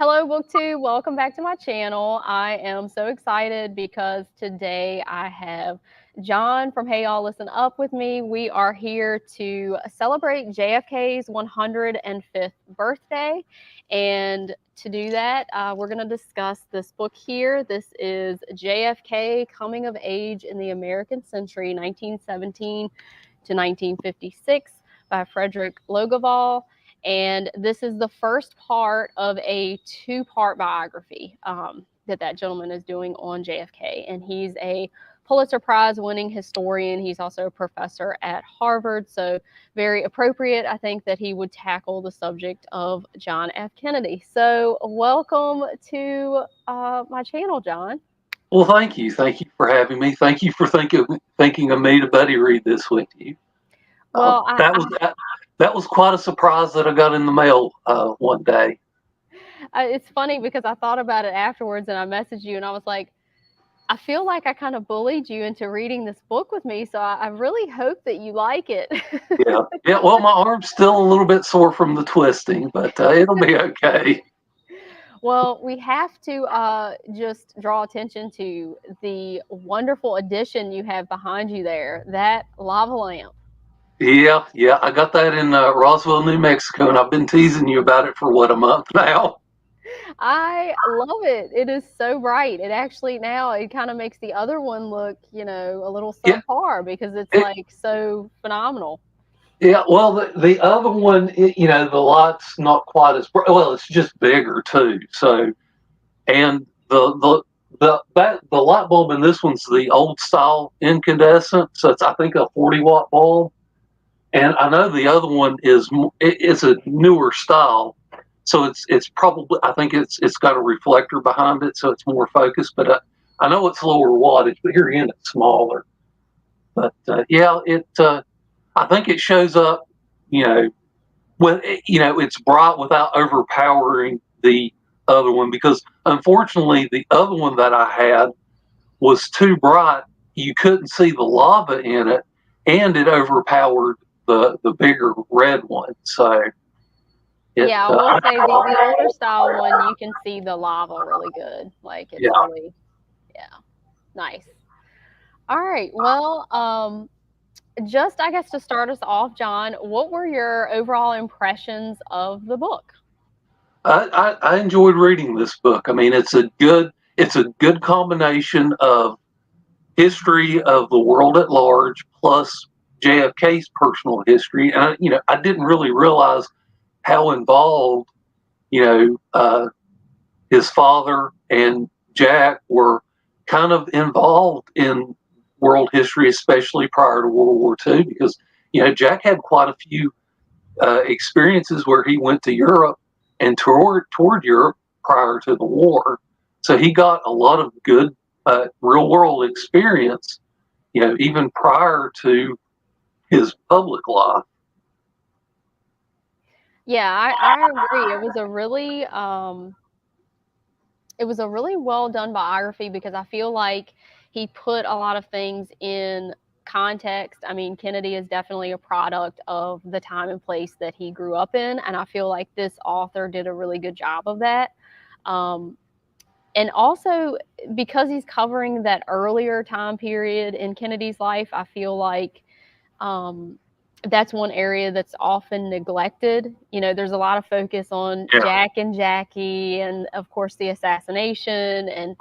Hello, BookTube. Welcome back to my channel. I am so excited because today I have John from Hey Y'all Listen Up with me. We are here to celebrate JFK's 105th birthday. And to do that, we're going to discuss this book here. This is JFK Coming of Age in the American Century, 1917 to 1956 by Frederick Logevall. And this is the first part of a two-part biography that gentleman is doing on JFK. And he's a Pulitzer Prize winning historian. He's also a professor at Harvard. So very appropriate, I think, that he would tackle the subject of John F. Kennedy. So welcome to my channel, John. Well, thank you. Thank you for having me. Thank you for thinking of me to buddy read this with you. Well, that was quite a surprise that I got in the mail one day. It's funny because I thought about it afterwards and I messaged you and I was like, I feel like I kind of bullied you into reading this book with me. So I really hope that you like it. Yeah. Well, my arm's still a little bit sore from the twisting, but it'll be okay. Well, we have to just draw attention to the wonderful addition you have behind you there, that lava lamp. Yeah. I got that in Roswell, New Mexico, and I've been teasing you about it for a month now. I love it. It is so bright. It actually now it kind of makes the other one look, a little subpar because it's like so phenomenal. Yeah, well, the other one, the light's not quite as bright. Well, it's just bigger too. So, and the light bulb in this one's the old style incandescent. So it's, I think, a 40-watt bulb. And I know the other one is a newer style. So it's probably, I think it's got a reflector behind it, so it's more focused. But I know it's lower wattage, but here again, it's smaller. But I think it shows up, when it's bright without overpowering the other one, because unfortunately the other one that I had was too bright. You couldn't see the lava in it, and it overpowered the bigger red one. So I will say the older style one, you can see the lava really good. Like it's really, nice. All right. Well, just I guess to start us off, John, what were your overall impressions of the book? I enjoyed reading this book. I mean, it's a good combination of history of the world at large plus JFK's personal history. And I didn't really realize how involved his father and Jack were kind of involved in world history, especially prior to World War II, because Jack had quite a few experiences where he went to Europe and toured Europe prior to the war. So he got a lot of good real world experience, even prior to his public life. Yeah, I agree. It was a really well done biography because I feel like he put a lot of things in context. I mean, Kennedy is definitely a product of the time and place that he grew up in, and I feel like this author did a really good job of that. And also, because he's covering that earlier time period in Kennedy's life, I feel like that's one area that's often neglected. There's a lot of focus on Jack and Jackie and, of course, the assassination and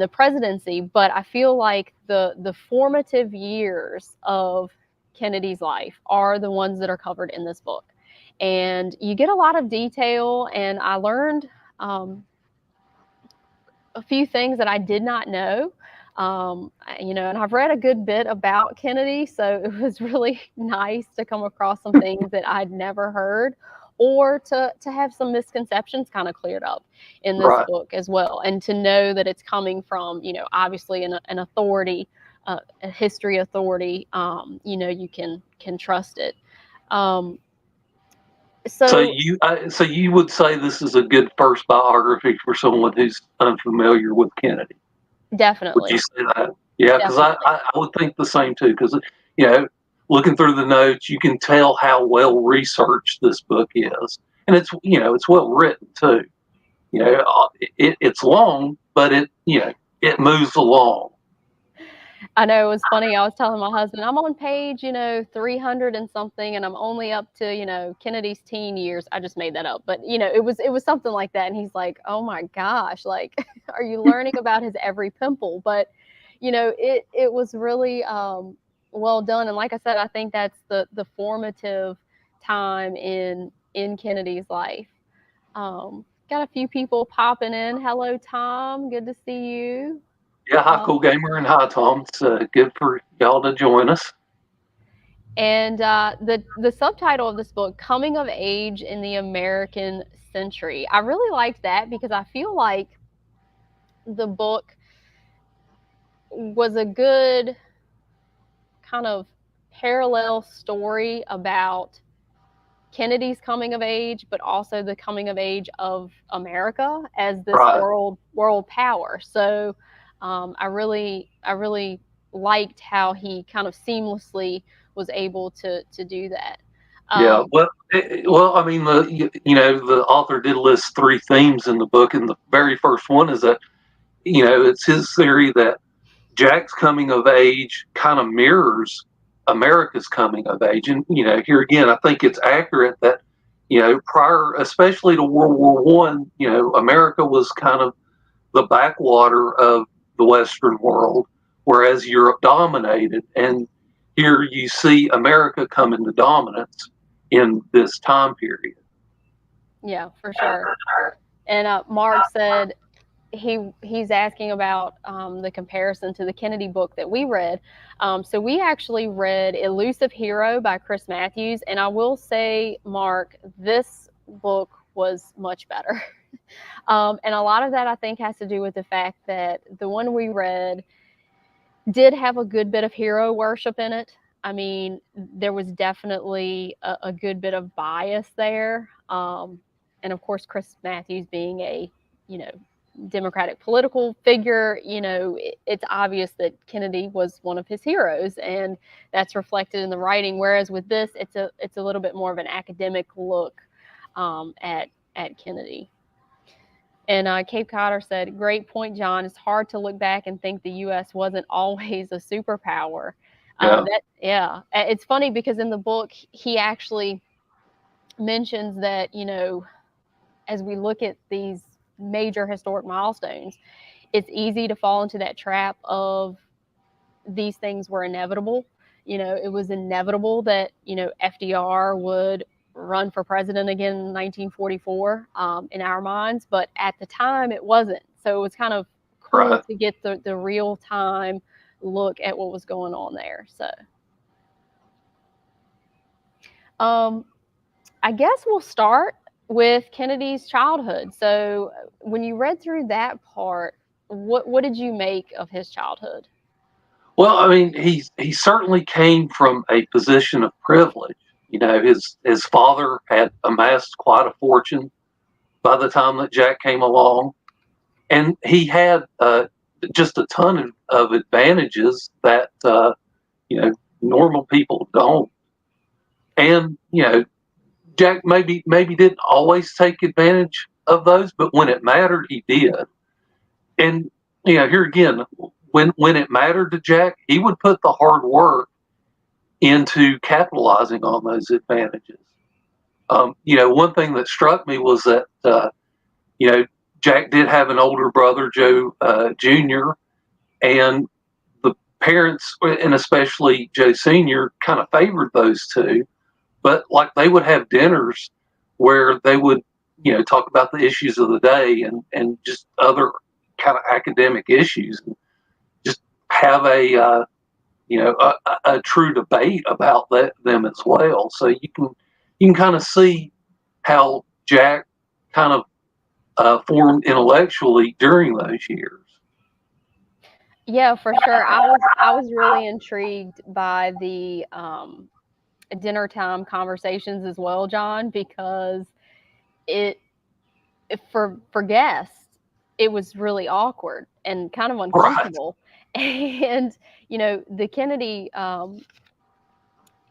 the presidency. But I feel like the formative years of Kennedy's life are the ones that are covered in this book. And you get a lot of detail, and I learned a few things that I did not know. And I've read a good bit about Kennedy, so it was really nice to come across some things that I'd never heard, or to have some misconceptions kind of cleared up in this book as well, and to know that it's coming from, obviously an authority, a history authority. You can trust it. So you would say this is a good first biography for someone who's unfamiliar with Kennedy? Definitely. Would you say that? Yeah, because I would think the same too. Because looking through the notes, you can tell how well researched this book is, and it's well written too. It's long, but it moves along. I know it was funny. I was telling my husband, I'm on page, 300 and something, and I'm only up to, Kennedy's teen years. I just made that up, but it was something like that. And he's like, oh my gosh, like, are you learning about his every pimple? But, it was really well done. And like I said, I think that's the formative time in Kennedy's life. Got a few people popping in. Hello, Tom. Good to see you. Yeah, hi, Cool Gamer, and hi, Tom. It's good for y'all to join us. And the subtitle of this book, Coming of Age in the American Century. I really liked that because I feel like the book was a good kind of parallel story about Kennedy's coming of age, but also the coming of age of America as this Right. world power. So I really liked how he kind of seamlessly was able to do that. Yeah. Well, I mean, the author did list three themes in the book, and the very first one is that it's his theory that Jack's coming of age kind of mirrors America's coming of age. And, here again, I think it's accurate that, prior, especially to World War One, America was kind of the backwater of the Western world, whereas Europe dominated. And here you see America come into dominance in this time period. Yeah, for sure. And Mark said he's asking about the comparison to the Kennedy book that we read. So we actually read Elusive Hero by Chris Matthews, and I will say, Mark, this book was much better. And a lot of that, I think, has to do with the fact that the one we read did have a good bit of hero worship in it. I mean, there was definitely a good bit of bias there. And of course, Chris Matthews being a, you know, Democratic political figure, it's obvious that Kennedy was one of his heroes, and that's reflected in the writing. Whereas with this, it's a little bit more of an academic look at Kennedy. And Cape Cotter said, "Great point, John. It's hard to look back and think the U.S. wasn't always a superpower." It's funny because in the book he actually mentions that as we look at these major historic milestones, it's easy to fall into that trap of these things were inevitable. It was inevitable that FDR would run for president again in 1944 in our minds, but at the time it wasn't. So it was kind of cool to get the real time look at what was going on there. So I guess we'll start with Kennedy's childhood. So when you read through that part, what did you make of his childhood? Well, I mean, he certainly came from a position of privilege. His father had amassed quite a fortune by the time that Jack came along, and he had just a ton of advantages that normal people don't. And Jack maybe didn't always take advantage of those, but when it mattered, he did. And here again, when it mattered to Jack, he would put the hard work into capitalizing on those advantages. One thing that struck me was that Jack did have an older brother, Joe Jr., and the parents, and especially Joe Sr., kind of favored those two. But like they would have dinners where they would, talk about the issues of the day and just other kind of academic issues, and just have a true debate about them as well. So you can kind of see how Jack kind of formed intellectually during those years. Yeah, for sure. I was really intrigued by the dinner time conversations as well, John, because it for guests it was really awkward and kind of uncomfortable. Right. And the Kennedy,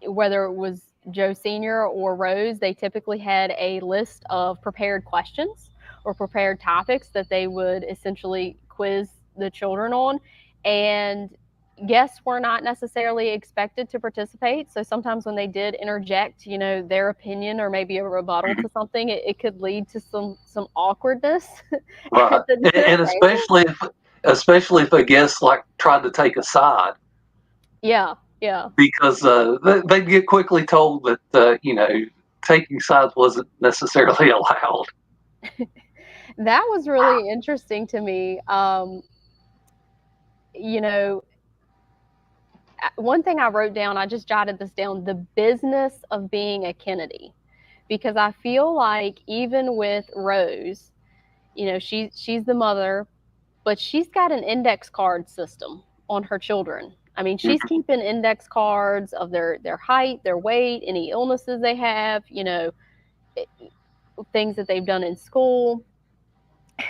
whether it was Joe Sr. or Rose, they typically had a list of prepared questions or prepared topics that they would essentially quiz the children on. And guests were not necessarily expected to participate. So sometimes when they did interject, their opinion or maybe a rebuttal to something, it could lead to some awkwardness Right. at the dinner And table. especially if a guest like tried to take a side, Yeah, yeah. because they'd get quickly told that taking sides wasn't necessarily allowed. That was really interesting to me. You know, one thing I wrote down, I just jotted this down, the business of being a Kennedy. Because I feel like even with Rose, she's the mother, but she's got an index card system on her children. I mean, she's keeping index cards of their height, their weight, any illnesses they have, things that they've done in school.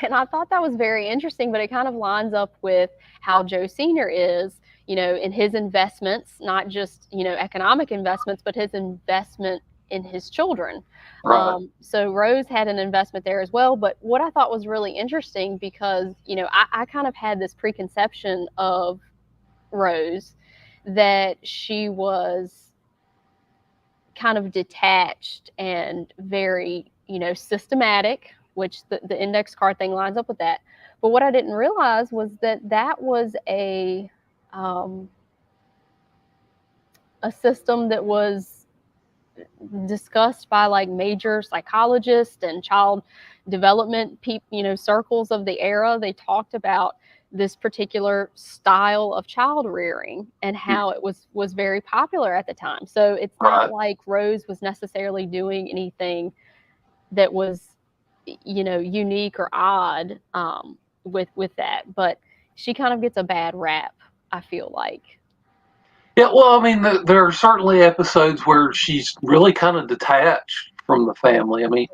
And I thought that was very interesting, but it kind of lines up with how Joe Sr. is, in his investments, not just, economic investments, but his investment in his children. Right. So Rose had an investment there as well. But what I thought was really interesting, because, I kind of had this preconception of Rose that she was kind of detached and very, systematic, which the index card thing lines up with that. But what I didn't realize was that was a system that was discussed by like major psychologists and child development circles of the era. They talked about this particular style of child rearing and how it was very popular at the time. So it's not Right. like Rose was necessarily doing anything that was unique or odd with that, but she kind of gets a bad rap, I feel like. Yeah, well, I mean, there are certainly episodes where she's really kind of detached from the family. I mean,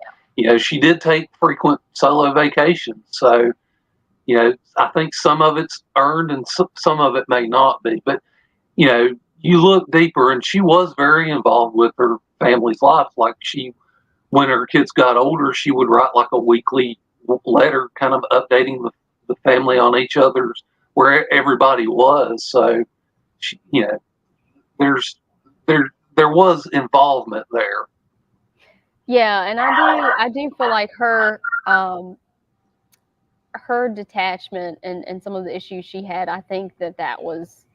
she did take frequent solo vacations. So, I think some of it's earned and some of it may not be. But, you look deeper, and she was very involved with her family's life. Like, when her kids got older, she would write like a weekly letter kind of updating the family on each other's, where everybody was. So, she, there's there was involvement there. Yeah, and I do feel like her detachment and some of the issues she had, I think that was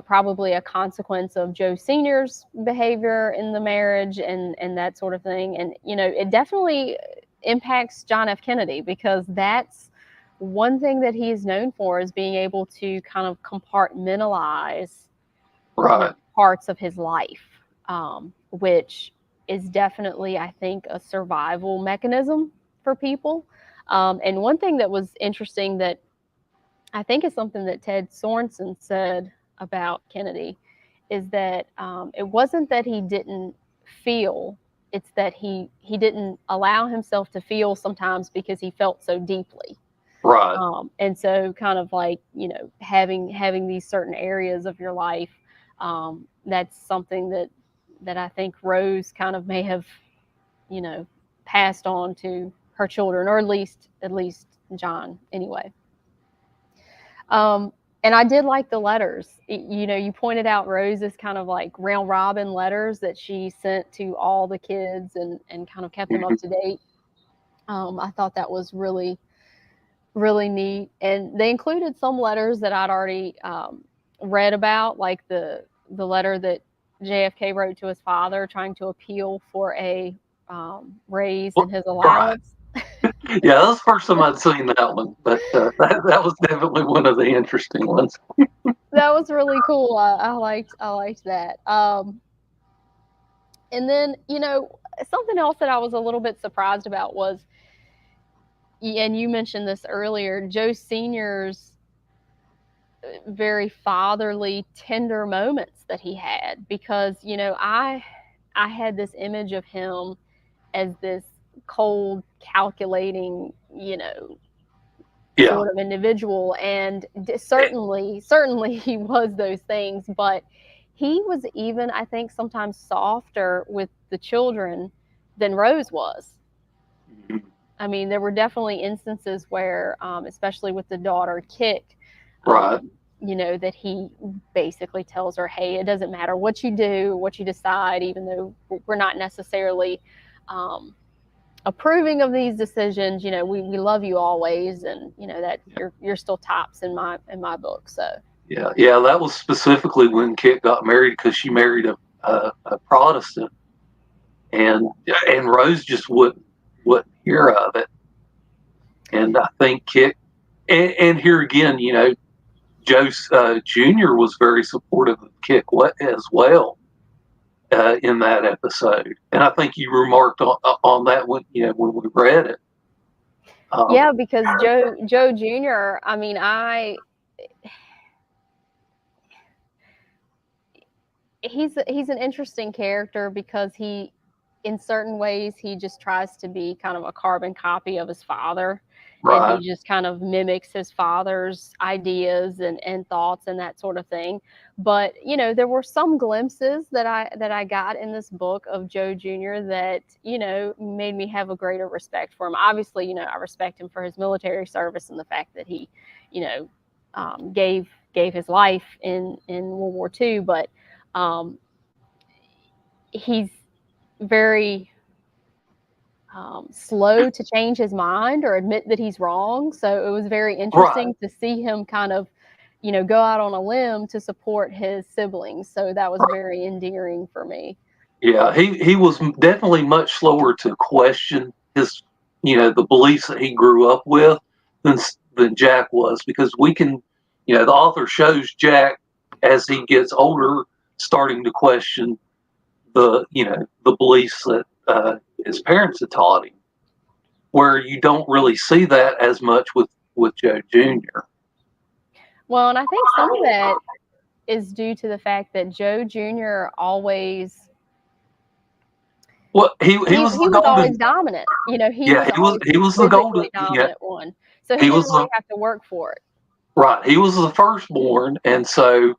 probably a consequence of Joe Sr.'s behavior in the marriage and that sort of thing. And it definitely impacts John F. Kennedy, because that's one thing that he is known for, is being able to kind of compartmentalize Right. parts of his life, which is definitely, I think, a survival mechanism for people. And one thing that was interesting that I think is something that Ted Sorensen said about Kennedy is that it wasn't that he didn't feel, it's that he didn't allow himself to feel sometimes because he felt so deeply. Right. And so kind of like, having these certain areas of your life, that's something that I think Rose kind of may have, passed on to her children, or at least John anyway. And I did like the letters. You pointed out Rose's kind of like round robin letters that she sent to all the kids and kind of kept them up to date. I thought that was really, really neat. And they included some letters that I'd already read about, like the letter that JFK wrote to his father trying to appeal for a raise in his Right. allowance. Yeah, that was the first time I'd seen that one, but that was definitely one of the interesting ones. That was really cool. I liked that. And then, something else that I was a little bit surprised about was, and you mentioned this earlier, Joe Sr.'s very fatherly, tender moments that he had, because, I had this image of him as this cold, calculating, Yeah. sort of individual, and certainly he was those things, but he was even, I think, sometimes softer with the children than Rose was. I mean, there were definitely instances where, especially with the daughter Kick, Right. That he basically tells her, hey, it doesn't matter what you do, what you decide, even though we're not necessarily approving of these decisions, we love you always, and that you're still tops in my book. So yeah, that was specifically when Kit got married, because she married a Protestant, and Rose just wouldn't hear of it. And I think Kit, and here again, Joe Jr. was very supportive of Kit as well in that episode, and I think you remarked on that when we read it. Yeah, because Joe Jr., I mean, he's an interesting character, because in certain ways, he just tries to be kind of a carbon copy of his father. Right. And he just kind of mimics his father's ideas and thoughts and that sort of thing. But, there were some glimpses that I got in this book of Joe Jr. that, made me have a greater respect for him. Obviously, I respect him for his military service and the fact that he, gave his life in World War II. But he's very slow to change his mind or admit that he's wrong. So it was very interesting to see him kind of, go out on a limb to support his siblings. So that was very endearing for me. Yeah, he was definitely much slower to question his, the beliefs that he grew up with than Jack was, because we can, the author shows Jack as he gets older starting to question the beliefs that his parents had taught him, where you don't really see that as much with Joe Jr. Well, and I think some of that is due to the fact that Joe Jr. always. Well, he was always dominant. He was the golden dominant one. So he he didn't was really have to work for it. Right. He was the firstborn, and so,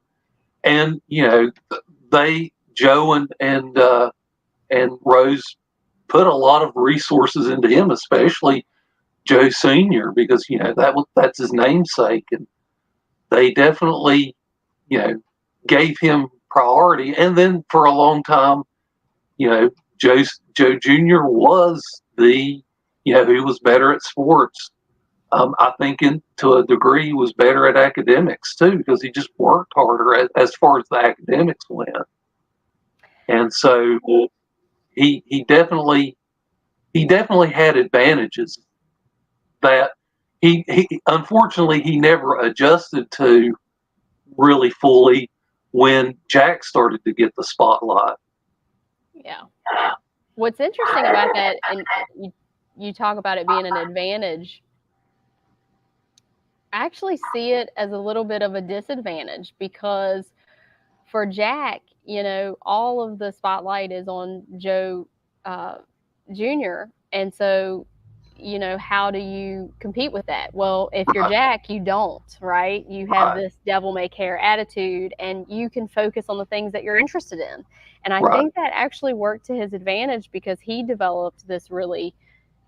and Joe and Rose put a lot of resources into him, especially Joe Senior, because that's his namesake, and they definitely gave him priority. And then for a long time, Joe Junior was the he was better at sports. I think to a degree he was better at academics too, because he just worked harder as far as the academics went. And so he definitely had advantages that he unfortunately he never adjusted to really fully when Jack started to get the spotlight. Yeah. What's interesting about that, and you talk about it being an advantage, I actually see it as a little bit of a disadvantage, because for Jack, all of the spotlight is on Joe Jr. And so, how do you compete with that? Well, if you're Jack, you don't, right? You have this devil may care attitude, and you can focus on the things that you're interested in. And I think that actually worked to his advantage, because he developed this really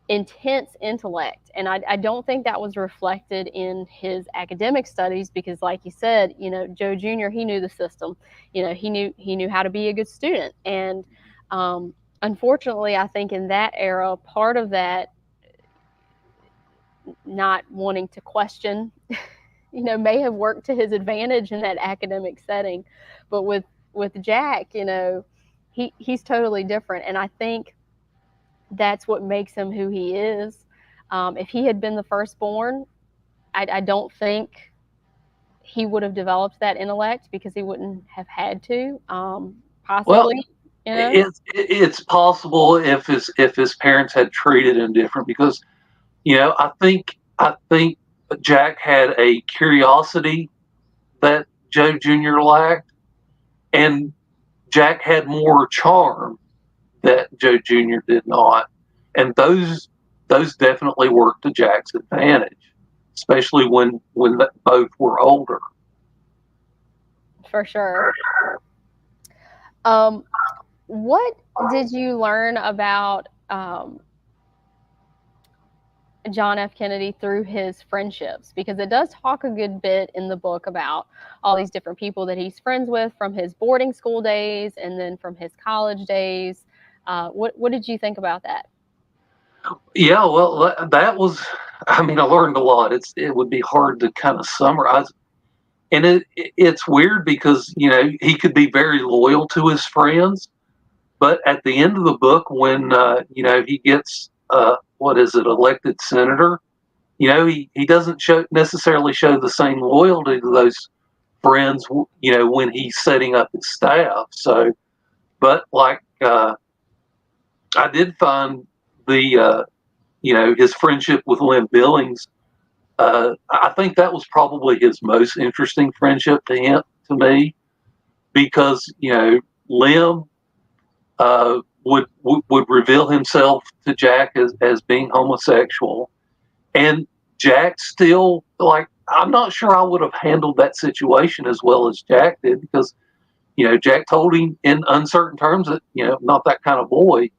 intense intellect. And I don't think that was reflected in his academic studies, because like you said, Joe Jr., he knew the system, he knew how to be a good student. And unfortunately, I think in that era, part of that not wanting to question, may have worked to his advantage in that academic setting. But with Jack, he's totally different. And I think that's what makes him who he is. If he had been the firstborn, I don't think he would have developed that intellect, because he wouldn't have had to. Possibly, well, it's possible if his parents had treated him different, because I think Jack had a curiosity that Joe Jr. lacked, and Jack had more charm that Joe Jr. did not, and those definitely worked to Jack's advantage, especially when both were older. For sure. What did you learn about John F. Kennedy through his friendships, because it does talk a good bit in the book about all these different people that he's friends with from his boarding school days and then from his college days. What did you think about that? Yeah, well, that was, I mean, I learned a lot. It would be hard to kind of summarize. And it's weird because, he could be very loyal to his friends, but at the end of the book, when, he gets, what is it, elected senator, he doesn't necessarily show the same loyalty to those friends, when he's setting up his staff. So, but like, I did find his friendship with Lynn Billings. I think that was probably his most interesting friendship to me, because Lim would reveal himself to Jack as being homosexual, and Jack still, like, I'm not sure I would have handled that situation as well as Jack did, because Jack told him in uncertain terms that not that kind of boy,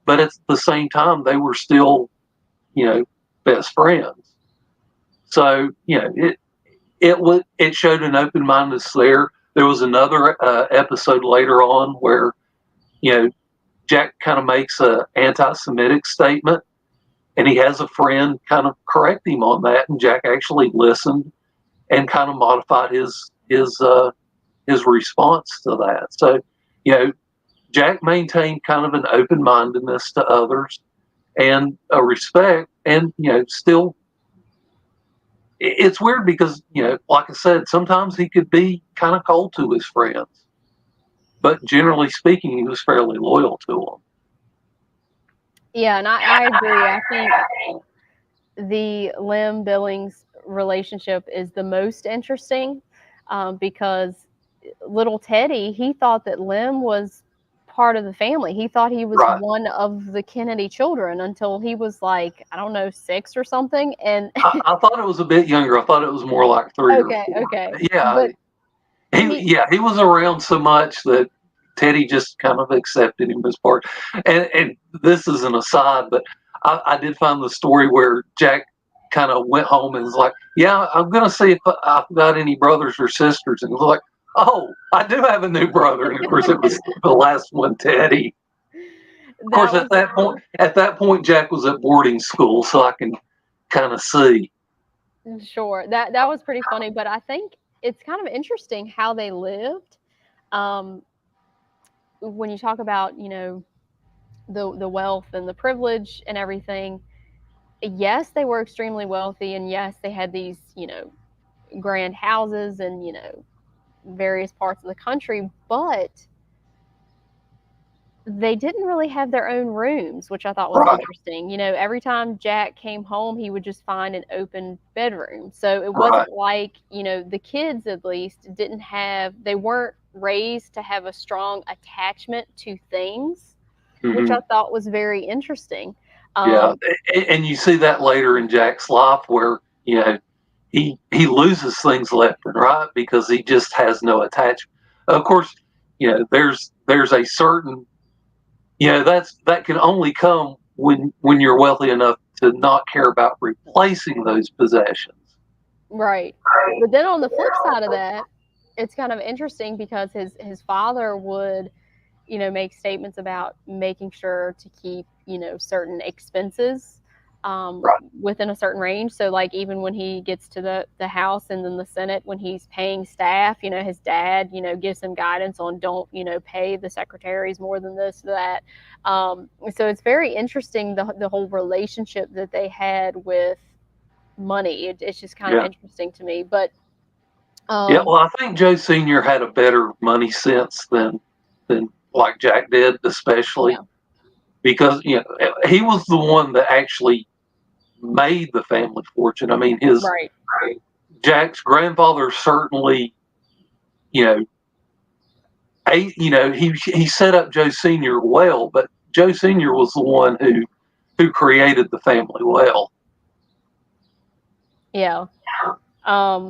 but at the same time they were still best friends. So it showed an open mindedness there. There was another episode later on where Jack kind of makes a anti-Semitic statement, and he has a friend kind of correct him on that, and Jack actually listened and kind of modified his response to that. So Jack maintained kind of an open mindedness to others and a respect, and still. It's weird because, like I said, sometimes he could be kind of cold to his friends, but generally speaking, he was fairly loyal to them. Yeah, and I agree. I think the Lim Billings relationship is the most interesting, because little Teddy, he thought that Lim was part of the family. He thought he was Right. one of the Kennedy children until he was like, I don't know, 6 or something. And I thought it was a bit younger. I thought it was more like 3 or 4. okay. Yeah, But he he was around so much that Teddy just kind of accepted him as part. And this is an aside, but I did find the story where Jack kind of went home and was like, "Yeah, I'm going to see if I've got any brothers or sisters." And he was like, "Oh, I do have a new brother." And of course, it was the last one, Teddy. Of course, that was at that point, Jack was at boarding school, so I can kind of see. sure. That was pretty funny, but I think it's kind of interesting how they lived. Um, when you talk about, the wealth and the privilege and everything, yes, they were extremely wealthy, and yes, they had these, grand houses and, various parts of the country, but they didn't really have their own rooms, which I thought was Right, interesting. Every time Jack came home, he would just find an open bedroom. So it right. wasn't like, the kids at least they weren't raised to have a strong attachment to things, which Hmm. I thought was very interesting. Yeah, Um, and you see that later in Jack's life where he loses things left and right because he just has no attachment. Of course, there's a certain that can only come when you're wealthy enough to not care about replacing those possessions. right. But then on the flip side of that, it's kind of interesting because his father would, make statements about making sure to keep, certain expenses, Right. within a certain range. So, like, even when he gets to the House and then the Senate, when he's paying staff, his dad, gives him guidance on don't, pay the secretaries more than this, that. So it's very interesting, the whole relationship that they had with money. It's just kind of Yeah. interesting to me. But Yeah. um, Well, I think Joe Senior had a better money sense than like Jack did, especially yeah, because he was the one that actually made the family fortune. I mean, his right. Jack's grandfather certainly, you know, he set up Joe Senior well, but Joe Senior was the one who created the family well. Yeah. Um,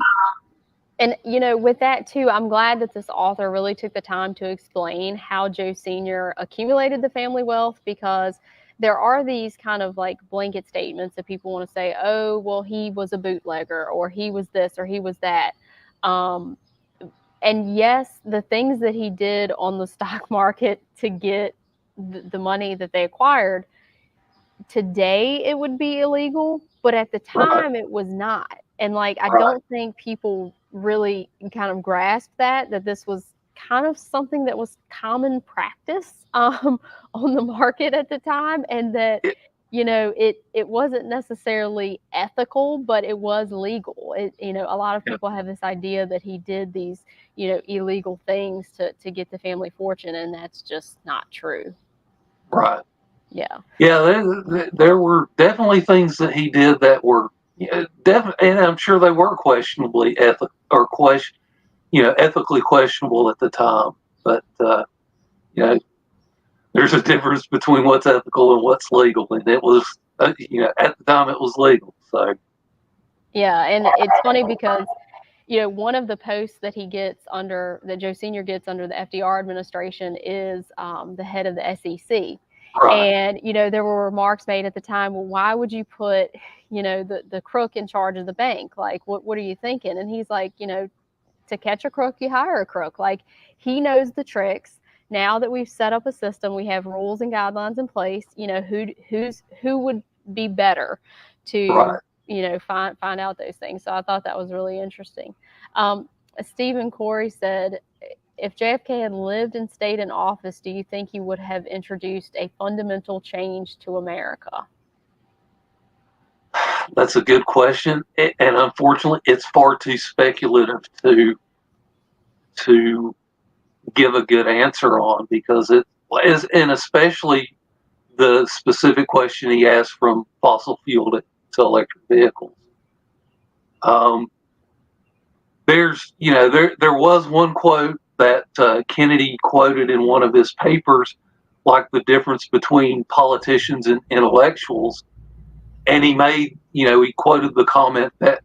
And with that too, I'm glad that this author really took the time to explain how Joe Sr. accumulated the family wealth, because there are these kind of like blanket statements that people want to say, oh, well, he was a bootlegger, or he was this, or he was that. And yes, the things that he did on the stock market to get the money that they acquired, today it would be illegal, but at the time it was not. And like, I don't think people really kind of grasp that this was kind of something that was common practice on the market at the time, and that it wasn't necessarily ethical, but it was legal. A lot of people have this idea that he did these illegal things to get the family fortune, and that's just not true. Right. Yeah. There were definitely things that he did that were definitely, and I'm sure they were questionably ethically questionable at the time. But there's a difference between what's ethical and what's legal, and it was at the time it was legal. So yeah, and it's funny because one of the posts that Joe Sr. gets under the FDR administration is the head of the SEC. Right. And, there were remarks made at the time, well, why would you put, the crook in charge of the bank? Like, what are you thinking? And he's like, to catch a crook, you hire a crook. Like, he knows the tricks. Now that we've set up a system, we have rules and guidelines in place, who would be better to, find out those things. So I thought that was really interesting. Stephen Corey said, if JFK had lived and stayed in office, do you think he would have introduced a fundamental change to America? That's a good question, and unfortunately, it's far too speculative to give a good answer on, because it is, and especially the specific question he asked from fossil fuel to electric vehicles. There was one quote that Kennedy quoted in one of his papers, like the difference between politicians and intellectuals, and he quoted the comment that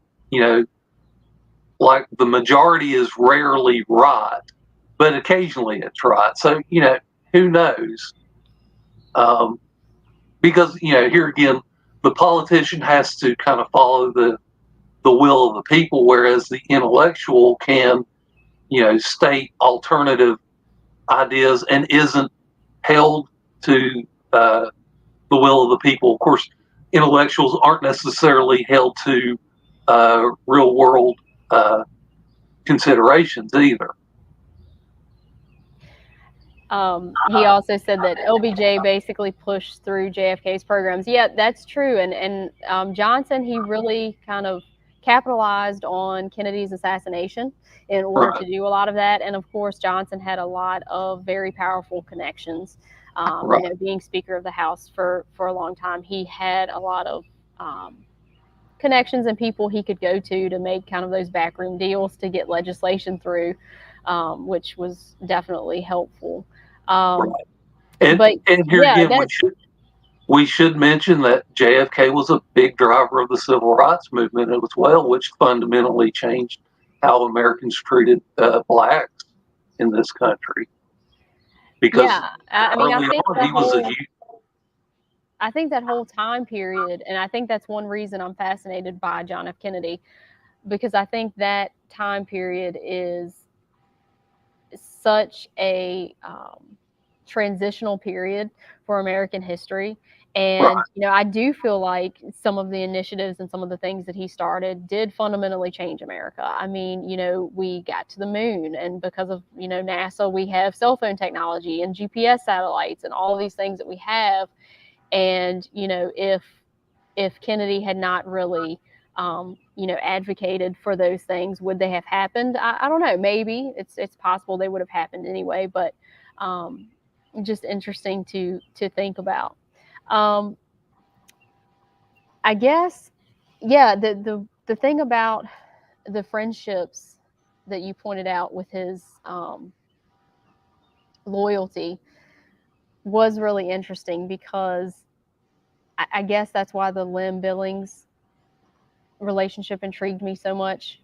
like the majority is rarely right, but occasionally it's right. So who knows? Because here again, the politician has to kind of follow the will of the people, whereas the intellectual can state alternative ideas and isn't held to the will of the people. Of course, intellectuals aren't necessarily held to real world considerations either. He also said that LBJ basically pushed through JFK's programs. Yeah, that's true. And Johnson, he really kind of capitalized on Kennedy's assassination in order to do a lot of that. And of course, Johnson had a lot of very powerful connections. Being Speaker of the House for a long time, he had a lot of connections and people he could go to make kind of those backroom deals to get legislation through, which was definitely helpful. And here again, we should mention that JFK was a big driver of the civil rights movement as well, which fundamentally changed how Americans treated blacks in this country. Because I think that whole time period, and I think that's one reason I'm fascinated by John F. Kennedy, because I think that time period is such a transitional period for American history. And, I do feel like some of the initiatives and some of the things that he started did fundamentally change America. I mean, we got to the moon, and because of, NASA, we have cell phone technology and GPS satellites and all of these things that we have. And, if Kennedy had not really, advocated for those things, would they have happened? I don't know. Maybe it's possible they would have happened anyway, but just interesting to think about. I guess, yeah, the thing about the friendships that you pointed out with his loyalty was really interesting, because I guess that's why the Lynn Billings relationship intrigued me so much,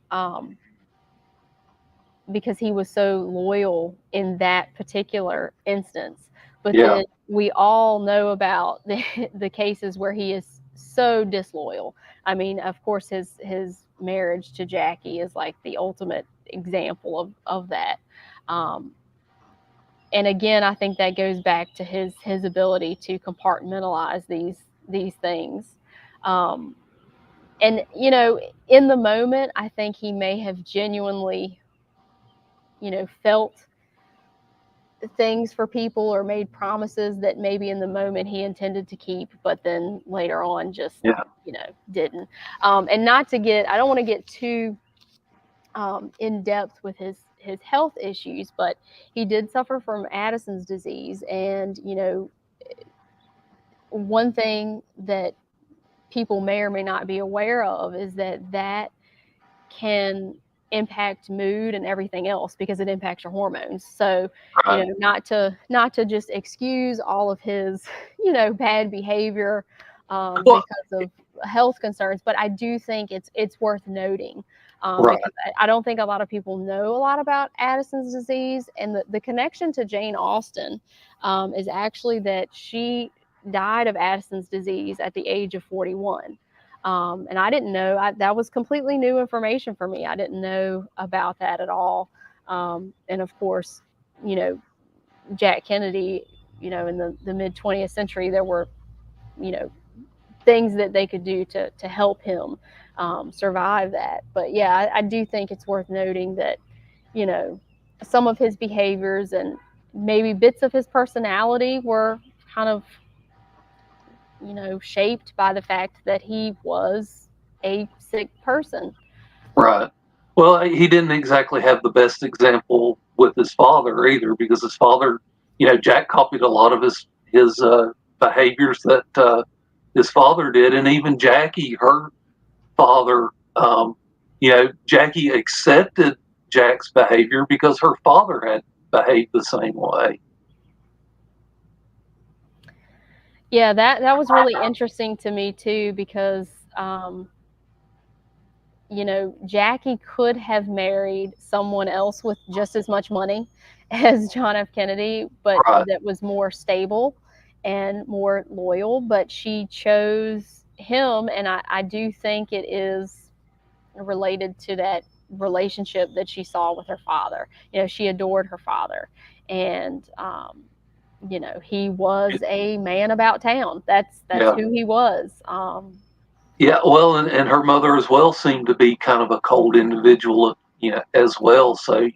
because he was so loyal in that particular instance. But then, we all know about the cases where he is so disloyal. I mean, of course, his marriage to Jackie is like the ultimate example of that. And again, I think that goes back to his ability to compartmentalize these things. And in the moment, I think he may have genuinely, felt things for people or made promises that maybe in the moment he intended to keep, but then later on just didn't. And not to get, I don't want to get too in depth with his health issues, but he did suffer from Addison's disease. And one thing that people may or may not be aware of is that can impact mood and everything else because it impacts your hormones. So, not to just excuse all of his, bad behavior because of health concerns, but I do think it's worth noting because I don't think a lot of people know a lot about Addison's disease, and the connection to Jane Austen is actually that she died of Addison's disease at the age of 41. And I didn't know, that was completely new information for me. I didn't know about that at all. And of course, Jack Kennedy, in the mid 20th century, there were, things that they could do to help him survive that. But yeah, I do think it's worth noting that, some of his behaviors and maybe bits of his personality were kind of, shaped by the fact that he was a sick person. Right. Well, he didn't exactly have the best example with his father either, because his father, Jack copied a lot of his behaviors that his father did, and even Jackie, her father, Jackie accepted Jack's behavior because her father had behaved the same way. Yeah, that was really interesting to me too, because Jackie could have married someone else with just as much money as John F. Kennedy, but that was more stable and more loyal. But she chose him, and I do think it is related to that relationship that she saw with her father. She adored her father, and he was a man about town. That's who he was. Yeah, well, and her mother as well seemed to be kind of a cold individual, as well. So,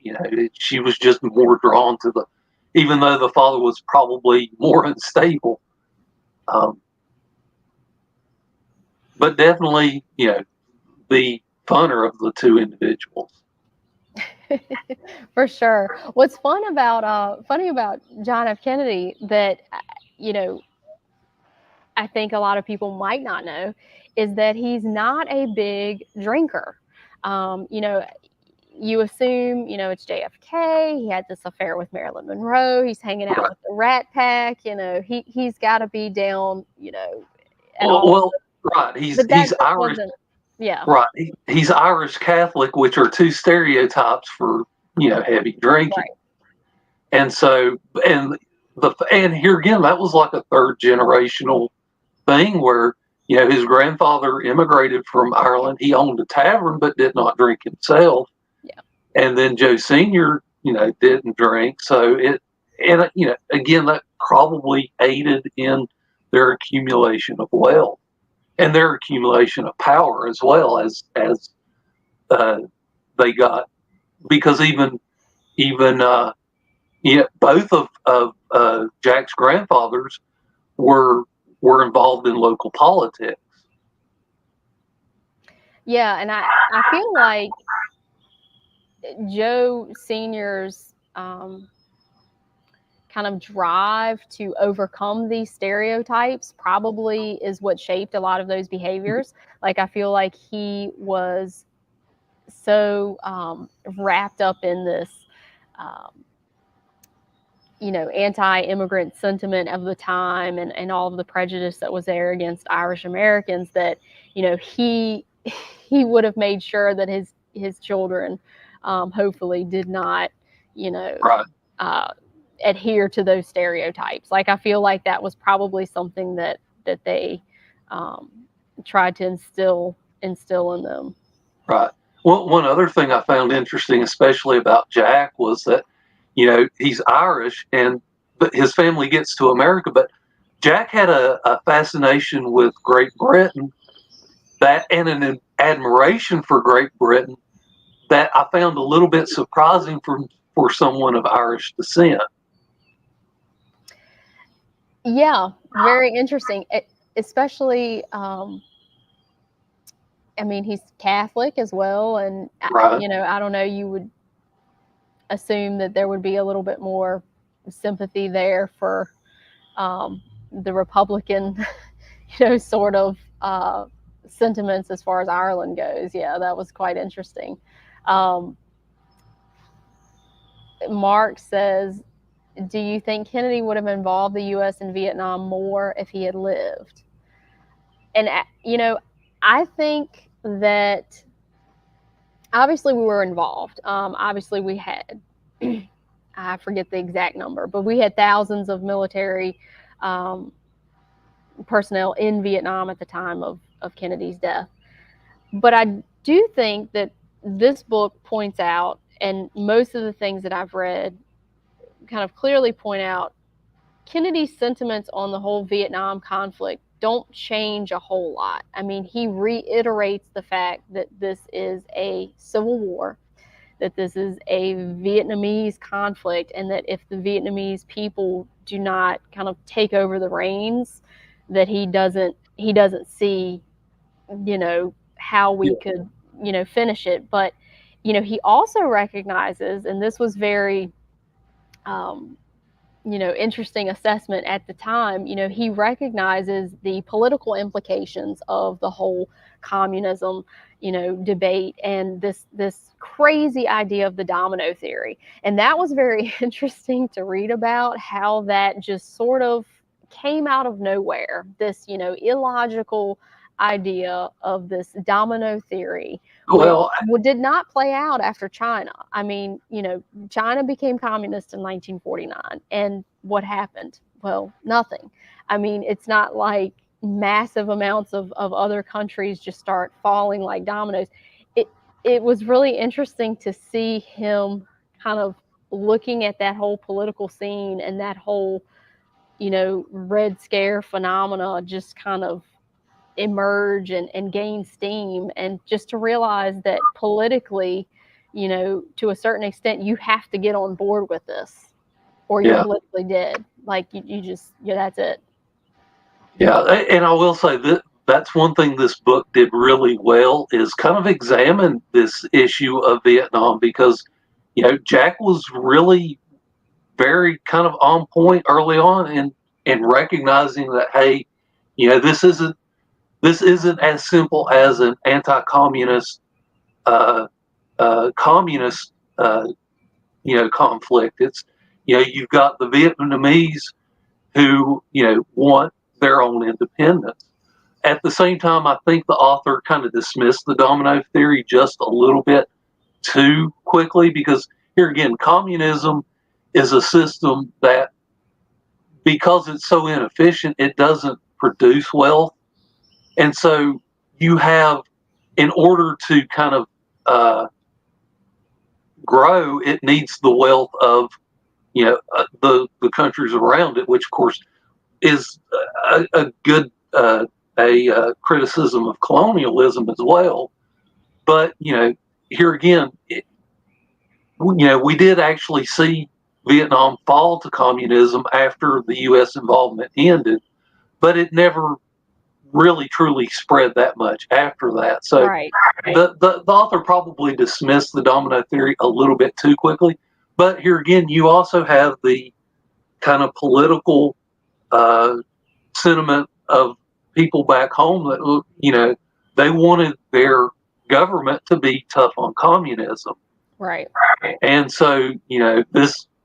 she was just more drawn to even though the father was probably more unstable. But definitely, the funner of the two individuals. For sure. What's funny about John F. Kennedy that, I think a lot of people might not know is that he's not a big drinker. You assume, it's JFK. He had this affair with Marilyn Monroe. He's hanging out with the Rat Pack. He's got to be down, at all. Well, right. He's Irish. Yeah. Right. He's Irish Catholic, which are two stereotypes for, heavy drinking. Right. And so, and here again, that was like a third generational thing where, his grandfather immigrated from Ireland. He owned a tavern, but did not drink himself. Yeah. And then Joe Sr., didn't drink. So again, that probably aided in their accumulation of wealth and their accumulation of power as well as they got, because even both of Jack's grandfathers were involved in local politics. Yeah, and I feel like Joe Sr.'s kind of drive to overcome these stereotypes probably is what shaped a lot of those behaviors. Like, I feel like he was so wrapped up in this, anti-immigrant sentiment of the time and all of the prejudice that was there against Irish Americans that, he would have made sure that his children hopefully did not, adhere to those stereotypes. Like, I feel like that was probably something that they tried to instill in them. Right. Well, one other thing I found interesting, especially about Jack, was that, he's Irish but his family gets to America, but Jack had a fascination with Great Britain and an admiration for Great Britain that I found a little bit surprising for someone of Irish descent. Yeah, very interesting. Especially, he's Catholic as well, and Right. I don't know, you would assume that there would be a little bit more sympathy there for the Republican, sort of sentiments as far as Ireland goes. Yeah, that was quite interesting. Mark says, do you think Kennedy would have involved the U.S. in Vietnam more if he had lived? And, I think that obviously we were involved. Obviously we had, I forget the exact number, but we had thousands of military personnel in Vietnam at the time of Kennedy's death. But I do think that this book points out, and most of the things that I've read kind of clearly point out, Kennedy's sentiments on the whole Vietnam conflict don't change a whole lot. I mean, he reiterates the fact that this is a civil war, that this is a Vietnamese conflict, and that if the Vietnamese people do not kind of take over the reins, that he doesn't see, how we could, finish it. But, he also recognizes, and this was very, interesting assessment at the time, he recognizes the political implications of the whole communism, debate, and this crazy idea of the domino theory. And that was very interesting to read about, how that just sort of came out of nowhere, this, illogical idea of this domino theory, which did not play out after China. I mean, China became communist in 1949, and what happened? Well, nothing. I mean, it's not like massive amounts of other countries just start falling like dominoes. It was really interesting to see him kind of looking at that whole political scene and that whole, Red Scare phenomena just kind of emerge and gain steam, and just to realize that politically, to a certain extent, you have to get on board with this, or you're politically dead. Like, you just, that's it. Yeah, and I will say that that's one thing this book did really well, is kind of examine this issue of Vietnam, because, Jack was really very kind of on point early on in recognizing that, hey, this isn't as simple as an anti-communist communist conflict. It's, you've got the Vietnamese who want their own independence. At the same time, I think the author kind of dismissed the domino theory just a little bit too quickly, because here again, communism is a system that, because it's so inefficient, it doesn't produce wealth. And so you have, in order to kind of grow, it needs the wealth of the countries around it, which of course is a good criticism of colonialism as well. But here again, we did actually see Vietnam fall to communism after the U.S. involvement ended, but it never really truly spread that much after that. So right. The author probably dismissed the domino theory a little bit too quickly. But here again, you also have the kind of political sentiment of people back home that, they wanted their government to be tough on communism. Right. And so,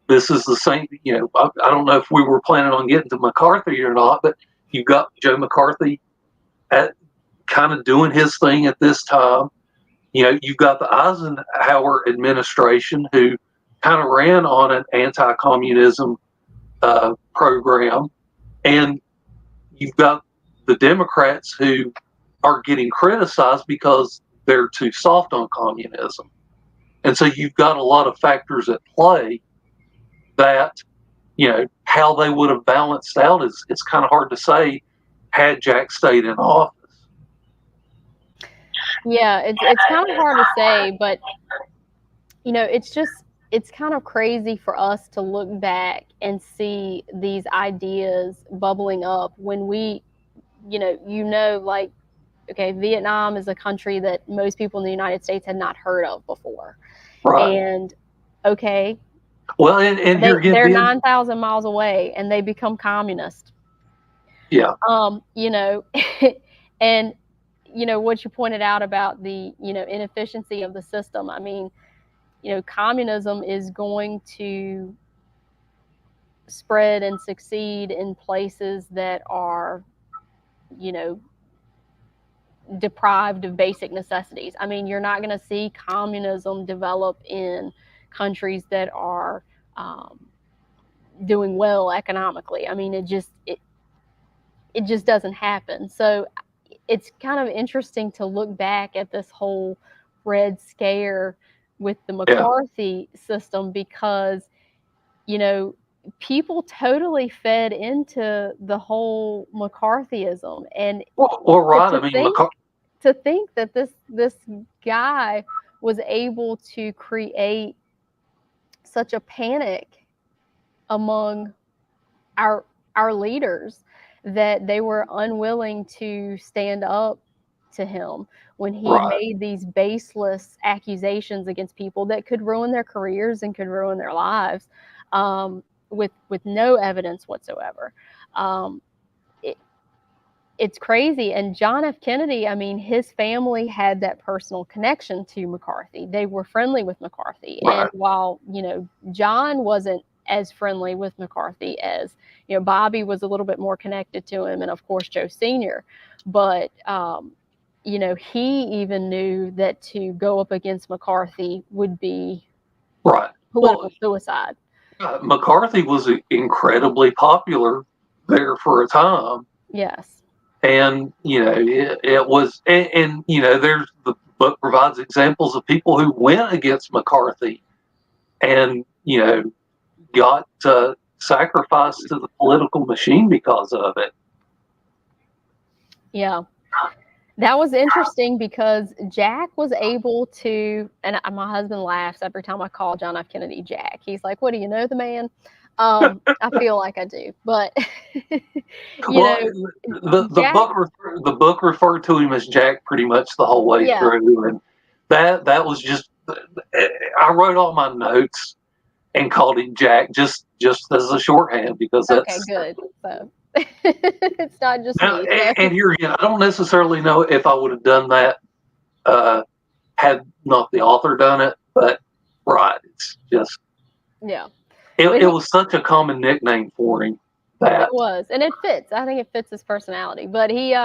this is the same, I don't know if we were planning on getting to McCarthy or not, but you've got Joe McCarthy kind of doing his thing at this time. You've got the Eisenhower administration, who kind of ran on an anti-communism program, and you've got the Democrats who are getting criticized because they're too soft on communism. And so you've got a lot of factors at play that, how they would have balanced out it's kind of hard to say had Jack stayed in office. Yeah, it's kind of hard to say, but it's kind of crazy for us to look back and see these ideas bubbling up when we, like, okay, Vietnam is a country that most people in the United States had not heard of before. Right. And okay, well, and they're 9,000 miles away and they become communist. Yeah. And what you pointed out about the inefficiency of the system. I mean, communism is going to spread and succeed in places that are, deprived of basic necessities. I mean, you're not going to see communism develop in countries that are doing well economically. I mean, it just doesn't happen. So it's kind of interesting to look back at this whole Red Scare with the McCarthy system because, people totally fed into the whole McCarthyism. And right. To think that this guy was able to create such a panic among our leaders that they were unwilling to stand up to him when he made these baseless accusations against people that could ruin their careers and could ruin their lives, with no evidence whatsoever. It's crazy. And John F. Kennedy, I mean, his family had that personal connection to McCarthy. They were friendly with McCarthy. Right. And while, John wasn't as friendly with McCarthy as, Bobby was a little bit more connected to him, and of course Joe Sr. But, he even knew that to go up against McCarthy would be political suicide. McCarthy was incredibly popular there for a time. Yes. And, it was, and, there's the book provides examples of people who went against McCarthy and, got sacrificed to the political machine because of it. Yeah. That was interesting because Jack was able to, and my husband laughs every time I call John F. Kennedy Jack. He's like, "What, do you know the man?" I feel like I do, but the book referred to him as Jack pretty much the whole way through, and that was just, I wrote all my notes and called him Jack just as a shorthand because that's okay. Good. So it's not just now, me. So. And here again, I don't necessarily know if I would have done that had not the author done it, but it's just It was such a common nickname for him. It was, and it fits. I think it fits his personality. But he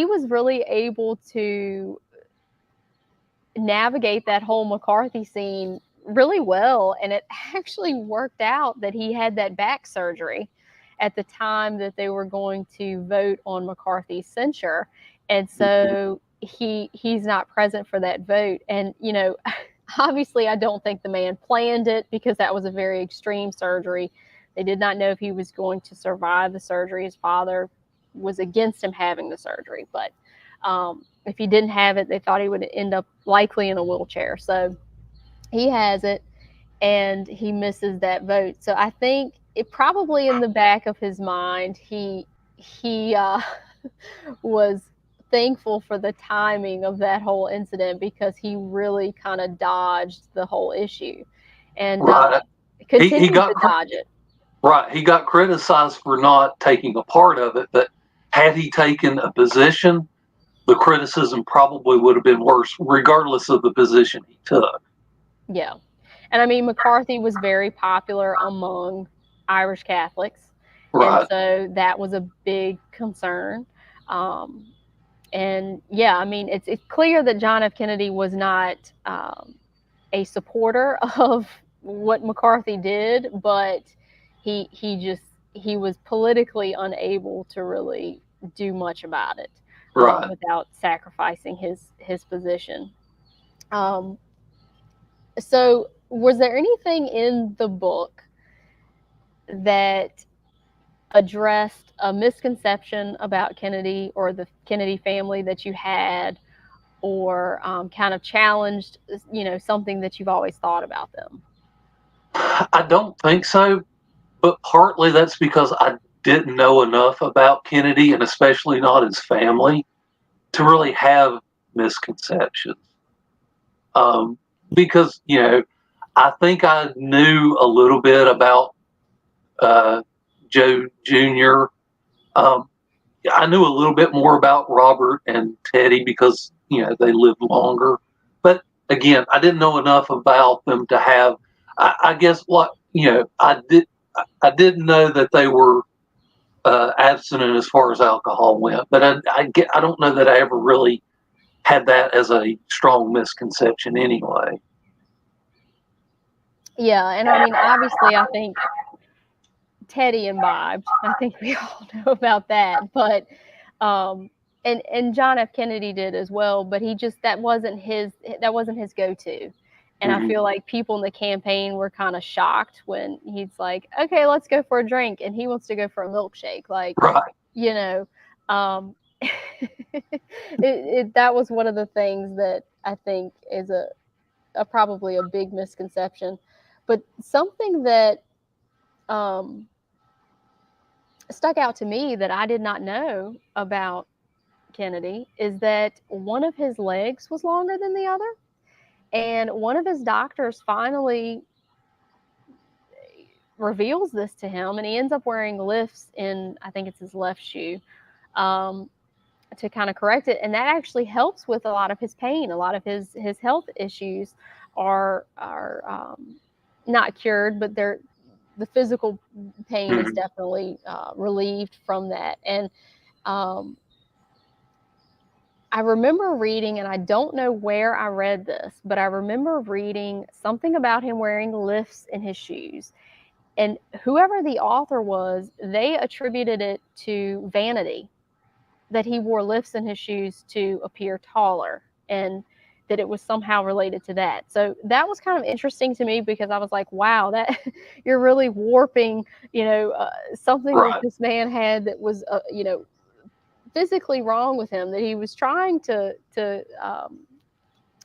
was really able to navigate that whole McCarthy scene really well, and it actually worked out that he had that back surgery at the time that they were going to vote on McCarthy's censure, and so he's not present for that vote. And obviously, I don't think the man planned it because that was a very extreme surgery. They did not know if he was going to survive the surgery. His father was against him having the surgery, but if he didn't have it, they thought he would end up likely in a wheelchair. So he has it, and he misses that vote. So I think it probably in the back of his mind, he was thankful for the timing of that whole incident because he really kind of dodged the whole issue and continued to dodge it. Right. He got criticized for not taking a part of it, but had he taken a position, the criticism probably would have been worse, regardless of the position he took. Yeah. And I mean, McCarthy was very popular among Irish Catholics. Right. And so that was a big concern. And yeah, I mean, it's clear that John F. Kennedy was not a supporter of what McCarthy did, but he was politically unable to really do much about it Right. without sacrificing his position. Um, so, was there anything in the book that addressed a misconception about Kennedy or the Kennedy family that you had, or kind of challenged, something that you've always thought about them? I don't think so, but partly that's because I didn't know enough about Kennedy and especially not his family to really have misconceptions. Because, I think I knew a little bit about Joe Jr. Um, I knew a little bit more about Robert and Teddy because, they lived longer. But again, I didn't know enough about them to have, I guess, I didn't know that they were abstinent as far as alcohol went. But I don't know that I ever really had that as a strong misconception anyway. Yeah, and I mean, obviously, I think Teddy imbibed. I think we all know about that, but um, and John F. Kennedy did as well. But he just that wasn't his go-to. And I Mm-hmm. feel like people in the campaign were kind of shocked when he's like, "Okay, let's go for a drink," and he wants to go for a milkshake. Like, Right. you know, um, that was one of the things that I think is a probably a big misconception. But something that um, stuck out to me that I did not know about Kennedy is that one of his legs was longer than the other. And one of his doctors finally reveals this to him, and he ends up wearing lifts in, I think it's his left shoe, um, to kind of correct it. And that actually helps with a lot of his pain. A lot of his health issues are not cured, but the physical pain is Mm-hmm. definitely relieved from that. And um, I remember reading, and I don't know where I read this, but I remember reading something about him wearing lifts in his shoes. And whoever the author was, they attributed it to vanity, that he wore lifts in his shoes to appear taller, and that it was somehow related to that. So that was kind of interesting to me because I was like, wow, that you're really warping, something that Right. this man had that was, physically wrong with him, that he was trying to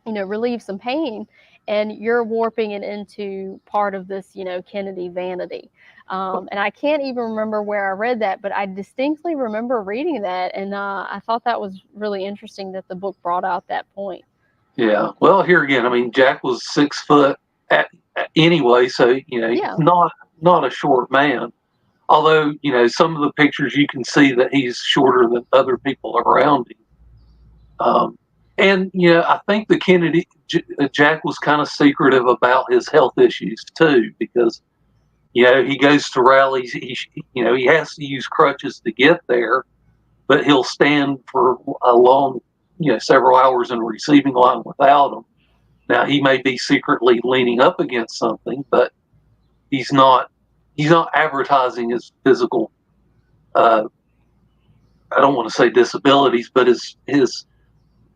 relieve some pain, and you're warping it into part of this, Kennedy vanity. And I can't even remember where I read that, but I distinctly remember reading that, and I thought that was really interesting that the book brought out that point. Yeah. Well, here again, I mean, Jack was 6 foot anyway, so he's Yeah. not a short man. Although some of the pictures you can see that he's shorter than other people around him. And I think the Jack was kind of secretive about his health issues too, because he goes to rallies. He has to use crutches to get there, but he'll stand for a long, several hours in a receiving line without them. Now he may be secretly leaning up against something, but he's not. He's not advertising his physical. I don't want to say disabilities, but his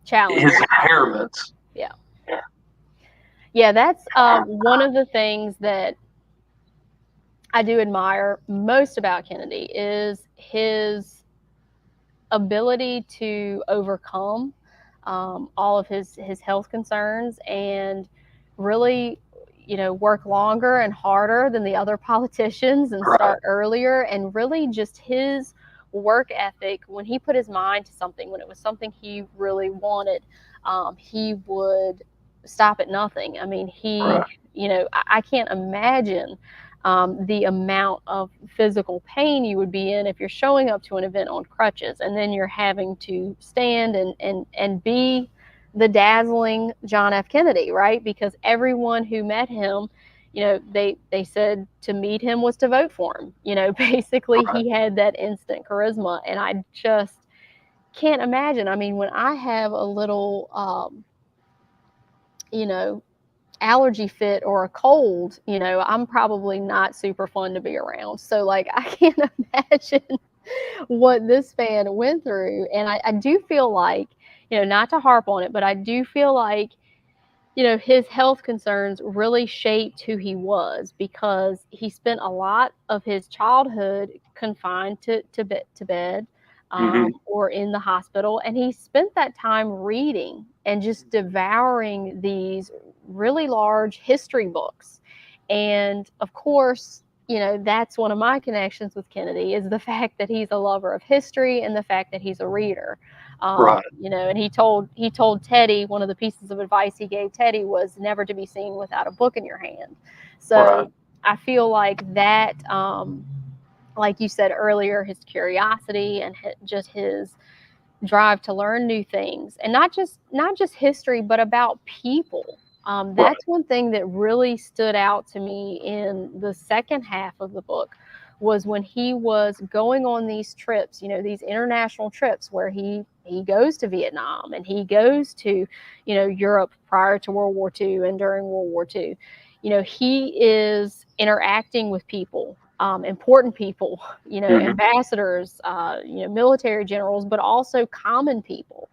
Challenge. impairments. Yeah. Yeah, that's one of the things that I do admire most about Kennedy is his ability to overcome all of his health concerns, and really, work longer and harder than the other politicians, and Right. start earlier, and really just his work ethic. When he put his mind to something, when it was something he really wanted, he would stop at nothing. I mean, Right. I can't imagine the amount of physical pain you would be in if you're showing up to an event on crutches, and then you're having to stand and be the dazzling John F. Kennedy, right? Because everyone who met him, they said to meet him was to vote for him. Basically, Right. he had that instant charisma, and I just can't imagine. I mean, when I have a little, you know, allergy fit or a cold, I'm probably not super fun to be around. So like I can't imagine what this fan went through. And I do feel like, not to harp on it, but I do feel like, his health concerns really shaped who he was, because he spent a lot of his childhood confined to bed, or in the hospital. And he spent that time reading and just devouring these really large history books. And of course, that's one of my connections with Kennedy, is the fact that he's a lover of history and the fact that he's a reader. Right. And he told Teddy, one of the pieces of advice he gave Teddy was never to be seen without a book in your hand. So Right. I feel like that, like you said earlier, his curiosity and just his drive to learn new things, and not just history, but about people. That's Right. one thing that really stood out to me in the second half of the book, was when he was going on these trips, these international trips where he goes to Vietnam and he goes to, Europe prior to World War II and during World War II. He is interacting with people, important people, ambassadors, military generals, but also common people.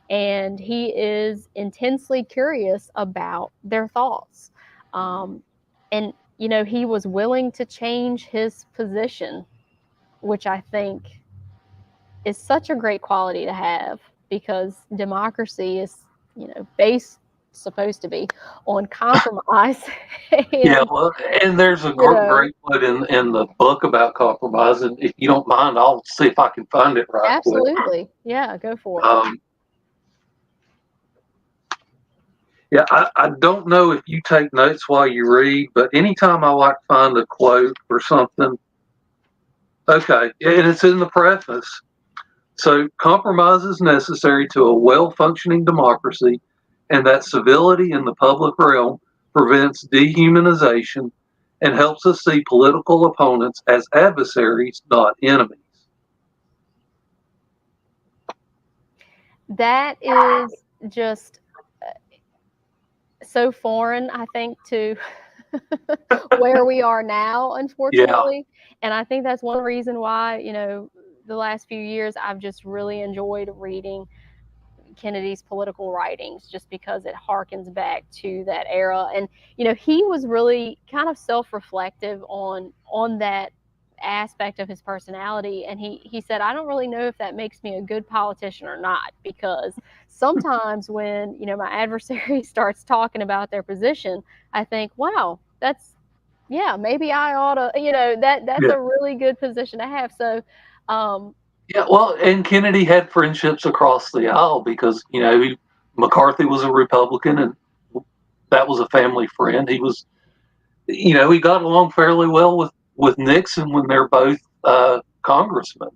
And he is intensely curious about their thoughts. And, he was willing to change his position, which I think is such a great quality to have, because democracy is, based, supposed to be, on compromise. Yeah, And, well, and there's a you know, great quote in the book about compromise, and if you don't mind, I'll see if I can find it right quick. absolutely. Yeah, go for it. Um, yeah, I don't know if you take notes while you read, but anytime I like to find a quote or something, okay, and it's in the preface. So, compromise is necessary to a well-functioning democracy, and that civility in the public realm prevents dehumanization and helps us see political opponents as adversaries, not enemies. That is just so foreign, I think, to where we are now, Yeah, unfortunately. And I think that's one reason why, the last few years I've just really enjoyed reading Kennedy's political writings, just because it harkens back to that era. And he was really kind of self-reflective on that aspect of his personality. And he said, I don't really know if that makes me a good politician or not, because sometimes when my adversary starts talking about their position, I think, wow, yeah, maybe I ought to, that's yeah, a really good position to have. So um yeah. Well, and Kennedy had friendships across the aisle because McCarthy was a Republican, and that was a family friend. He was, he got along fairly well with Nixon when they're both congressmen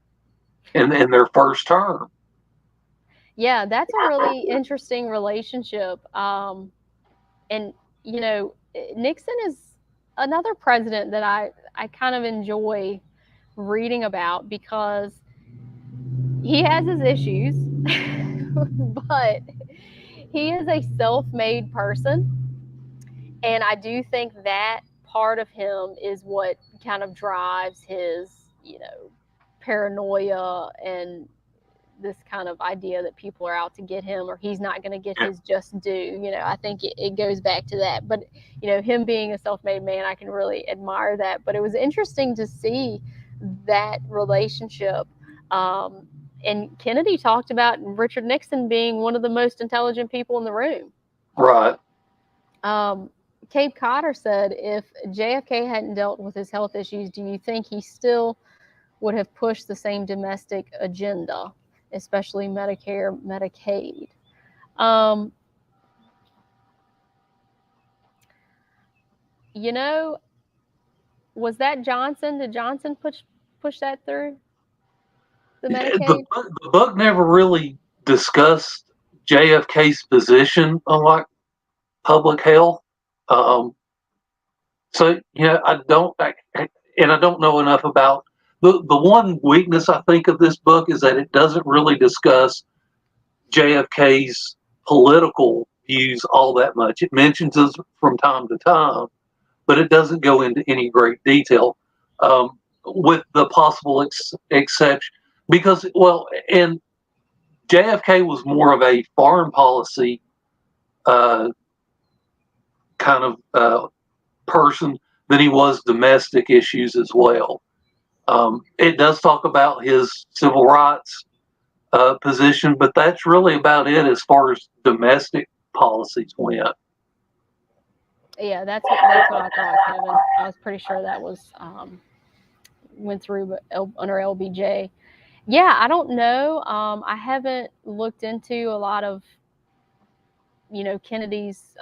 in their first term. Yeah, that's a really interesting relationship. And Nixon is another president that I kind of enjoy reading about, because he has his issues, but he is a self-made person, and I do think that part of him is what kind of drives his, paranoia and this kind of idea that people are out to get him, or he's not going to get his just due. I think it goes back to that. But, him being a self-made man, I can really admire that. But it was interesting to see that relationship. And Kennedy talked about Richard Nixon being one of the most intelligent people in the room. Right. Cape Cotter said, if JFK hadn't dealt with his health issues, do you think he still would have pushed the same domestic agenda, especially Medicare, Medicaid? Um, you know, was that Johnson? Did Johnson push that through, the The, Medicaid? the book never really discussed JFK's position on like public health. Um, so I don't know enough about the one weakness I think of this book is that it doesn't really discuss JFK's political views all that much. It mentions us from time to time, but it doesn't go into any great detail, with the possible exception. Because, well, and JFK was more of a foreign policy uh, kind of person than he was domestic issues as well. It does talk about his civil rights position, but that's really about it as far as domestic policies went. Yeah, that's what I thought, Kevin. I was pretty sure that was went through under LBJ. Yeah, I don't know. I haven't looked into a lot of Kennedy's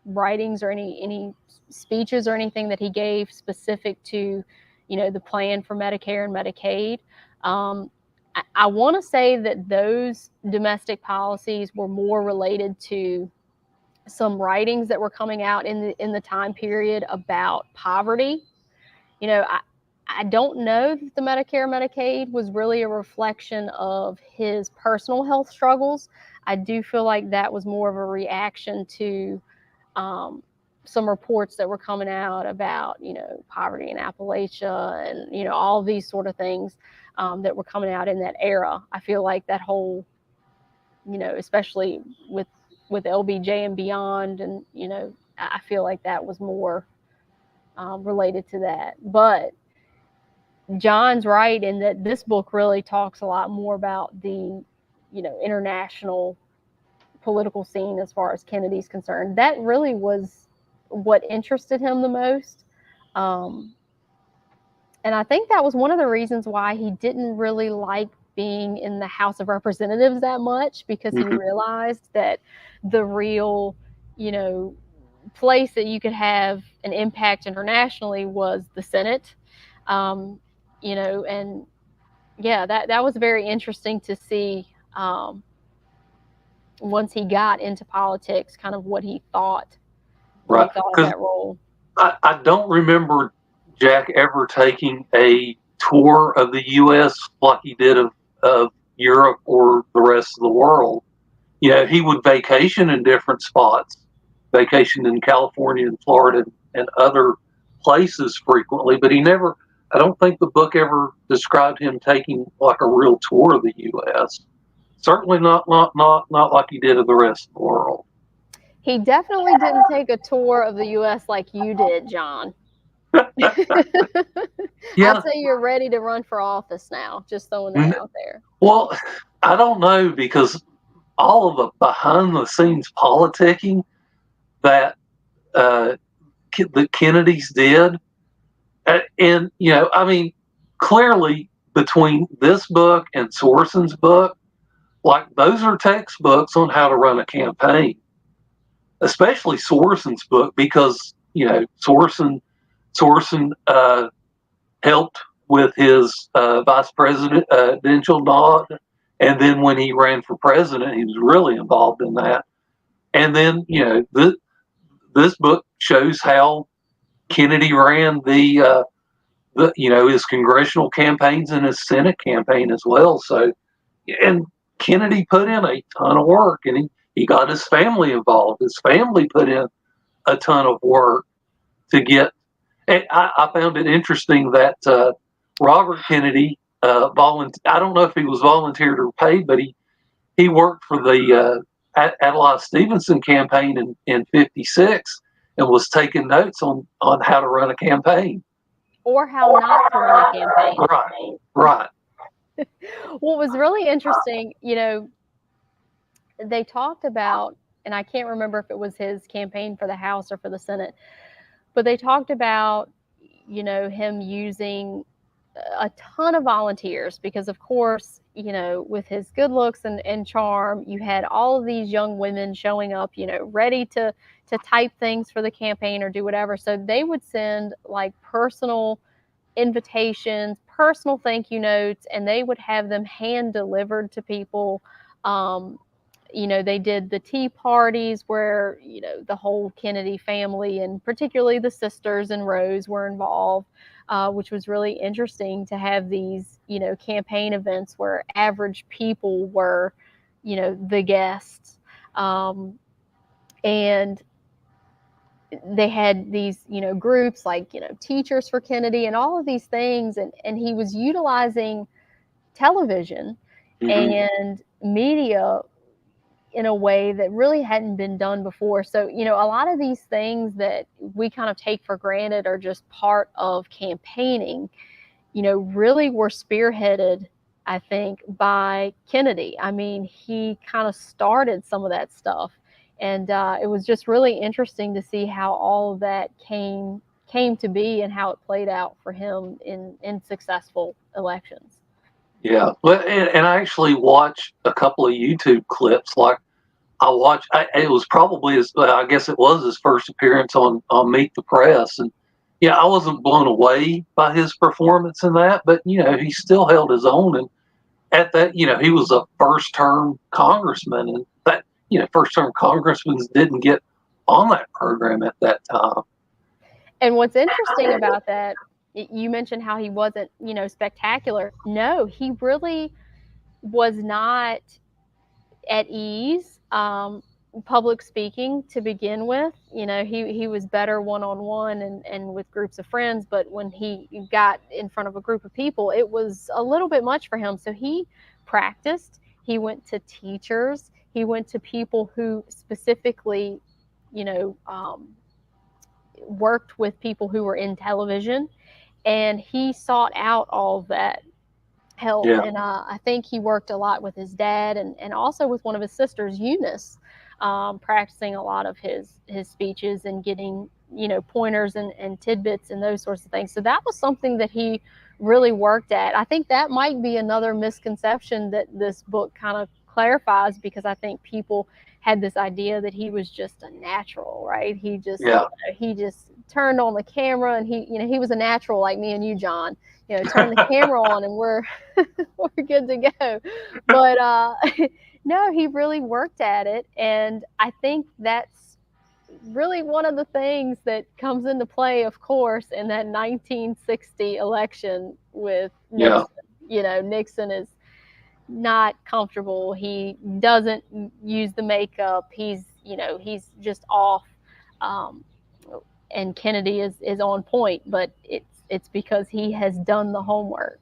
writings or any speeches or anything that he gave specific to the plan for Medicare and Medicaid. I want to say that those domestic policies were more related to some writings that were coming out in the time period about poverty. I don't know that the Medicare Medicaid was really a reflection of his personal health struggles. I do feel like that was more of a reaction to some reports that were coming out about poverty in Appalachia and all these sort of things that were coming out in that era. I feel like that whole especially with LBJ and beyond, and I feel like that was more related to that. But John's right in that this book really talks a lot more about the international political scene as far as Kennedy's concerned. That really was what interested him the most. And I think that was one of the reasons why he didn't really like being in the House of Representatives that much, because he realized that the real, place that you could have an impact internationally was the Senate. And yeah, that was very interesting to see once he got into politics, kind of what he thought. What he thought of that role. I don't remember Jack ever taking a tour of the U.S. like he did of Europe or the rest of the world. He would vacation in different spots, vacation in California and Florida and other places frequently, but I don't think the book ever described him taking like a real tour of the U.S. Certainly not like he did of the rest of the world. He definitely didn't take a tour of the U.S. like you did, John. Yeah. I'd say you're ready to run for office now, just throwing that out there. Well, I don't know, because all of the behind the scenes politicking that the Kennedys did, and I mean, clearly between this book and Sorensen's book, like those are textbooks on how to run a campaign, especially Sorensen's book, because Sorensen helped with his vice presidential nod, and then when he ran for president, he was really involved in that. And then this book shows how Kennedy ran the his congressional campaigns and his Senate campaign as well. So, and Kennedy put in a ton of work, and he got his family involved. His family put in a ton of work to get. And I found it interesting that Robert Kennedy I don't know if he was volunteered or paid, but he worked for the Adlai Stevenson campaign in '56 and was taking notes on how to run a campaign. Or how not to run a campaign. Right. What was really interesting, they talked about, and I can't remember if it was his campaign for the House or for the Senate, but they talked about, him using a ton of volunteers because, of course, with his good looks and charm, you had all of these young women showing up, ready to type things for the campaign or do whatever. So they would send like personal invitations, personal thank you notes, and they would have them hand delivered to people. They did the tea parties where, the whole Kennedy family and particularly the sisters and Rose were involved, which was really interesting to have these, campaign events where average people were, the guests. And they had these, groups like, Teachers for Kennedy and all of these things. And he was utilizing television and media in a way that really hadn't been done before. So, a lot of these things that we kind of take for granted are just part of campaigning, really were spearheaded, I think, by Kennedy. I mean, he kind of started some of that stuff. And it was just really interesting to see how all of that came to be and how it played out for him in successful elections. Yeah. Well, and I actually watched a couple of YouTube clips. Like it was probably I guess it was his first appearance on Meet the Press. And yeah, I wasn't blown away by his performance in that, but, he still held his own. And at that, he was a first term congressman, and that, first term congressmen didn't get on that program at that time. And what's interesting about that, you mentioned how he wasn't, spectacular. No, he really was not at ease public speaking to begin with. He was better one-on-one and with groups of friends, but when he got in front of a group of people, it was a little bit much for him. So he practiced. He went to teachers. He went to people who specifically, worked with people who were in television, and he sought out all of that help. Yeah. And I think he worked a lot with his dad and also with one of his sisters, Eunice, practicing a lot of his speeches and getting, pointers and tidbits and those sorts of things. So that was something that he really worked at. I think that might be another misconception that this book kind of clarifies, because I think people had this idea that he was just a natural, right? He just turned on the camera and he was a natural like me and you, John. Turn the camera on and we're good to go. But no, he really worked at it, and I think that's really one of the things that comes into play, of course, in that 1960 election with Nixon. Nixon is not comfortable. He doesn't use the makeup. He's just off. And Kennedy is on point, but it's because he has done the homework.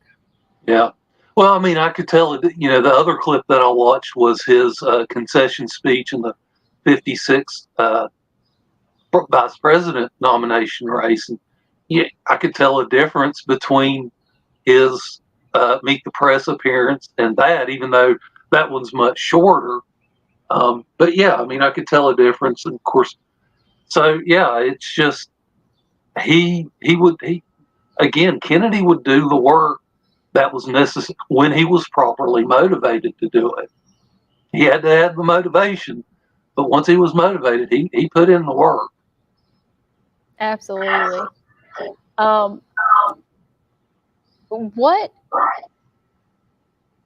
Yeah. Well, I mean, I could tell it. The other clip that I watched was his concession speech in the 56 vice president nomination race. And yeah, I could tell a difference between his Meet the Press appearance and that, even though that one's much shorter. But yeah, I mean, I could tell a difference. And of course, so yeah, it's just again, Kennedy would do the work that was necessary when he was properly motivated to do it. He had to have the motivation, but once he was motivated, he put in the work. Absolutely. What,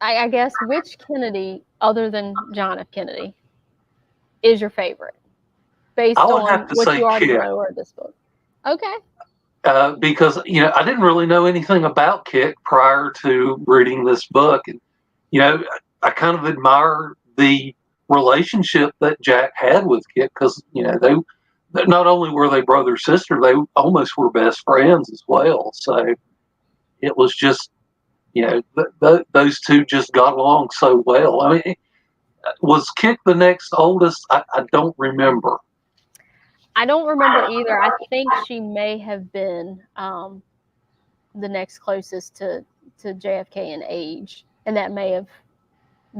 I guess, which Kennedy, other than John F. Kennedy, is your favorite, based on what you already know or this book? Okay. Because I didn't really know anything about Kik prior to reading this book, and I kind of admire the relationship that Jack had with Kik, because they not only were they brother sister, they almost were best friends as well. So it was just those two just got along so well. I mean, was Kik the next oldest? I don't remember. I don't remember either. I think she may have been the next closest to JFK in age, and that may have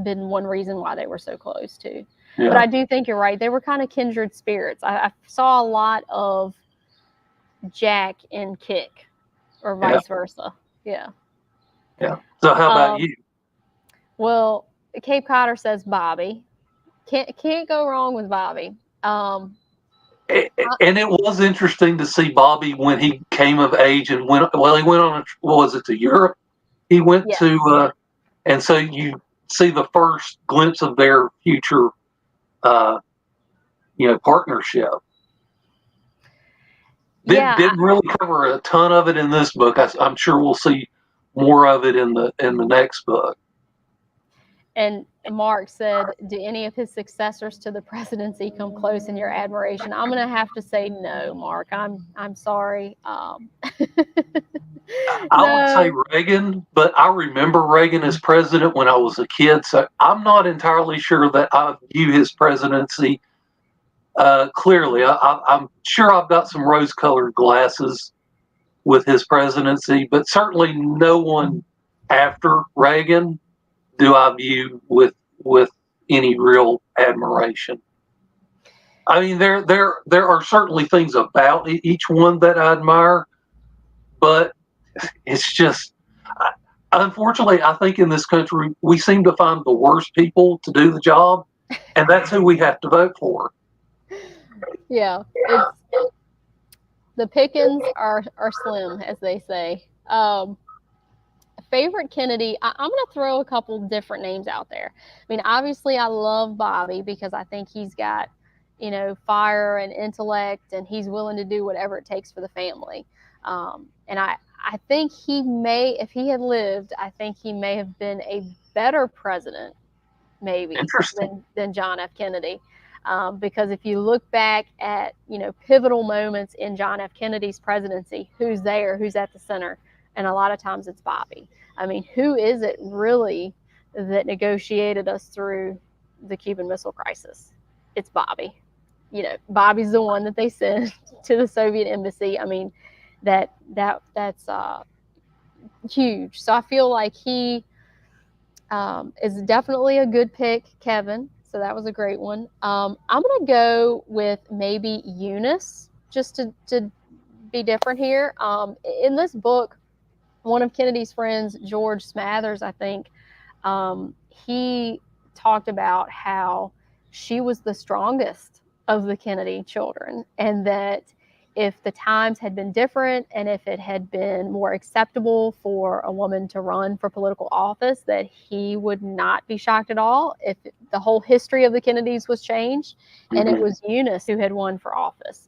been one reason why they were so close too. Yeah. But I do think you're right. They were kind of kindred spirits. I saw a lot of Jack in Kik, or vice versa. Yeah. Yeah. So how about you? Well, Cape Codder says Bobby. Can't go wrong with Bobby. And it was interesting to see Bobby when he came of age and he went on, to Europe? He went to, and so you see the first glimpse of their future, partnership. Didn't really cover a ton of it in this book. I'm sure we'll see more of it in the next book. And Mark said, "Do any of his successors to the presidency come close in your admiration?" I'm gonna have to say no, Mark. I'm sorry. I would say No. Reagan, but I remember Reagan as president when I was a kid, so I'm not entirely sure that I view his presidency clearly. I'm sure I've got some rose-colored glasses with his presidency, but certainly no one after Reagan do I view with any real admiration. I mean, there are certainly things about each one that I admire, but it's just, unfortunately, I think in this country we seem to find the worst people to do the job, and that's who we have to vote for. Yeah, it's the pickings are slim, as they say. Favorite Kennedy, I'm going to throw a couple different names out there. I mean, obviously, I love Bobby because I think he's got, fire and intellect, and he's willing to do whatever it takes for the family. And I think he may, if he had lived, I think he may have been a better president, maybe, Interesting. than John F. Kennedy. Because if you look back at, pivotal moments in John F. Kennedy's presidency, who's there, who's at the center? And a lot of times it's Bobby. I mean, who is it really that negotiated us through the Cuban Missile Crisis? It's Bobby. Bobby's the one that they sent to the Soviet embassy. I mean, that's huge. So I feel like he is definitely a good pick, Kevin. So that was a great one. I'm going to go with maybe Eunice, just to be different here. In this book, one of Kennedy's friends, George Smathers, I think, he talked about how she was the strongest of the Kennedy children, and that if the times had been different and if it had been more acceptable for a woman to run for political office, that he would not be shocked at all if the whole history of the Kennedys was changed and it was Eunice who had won for office.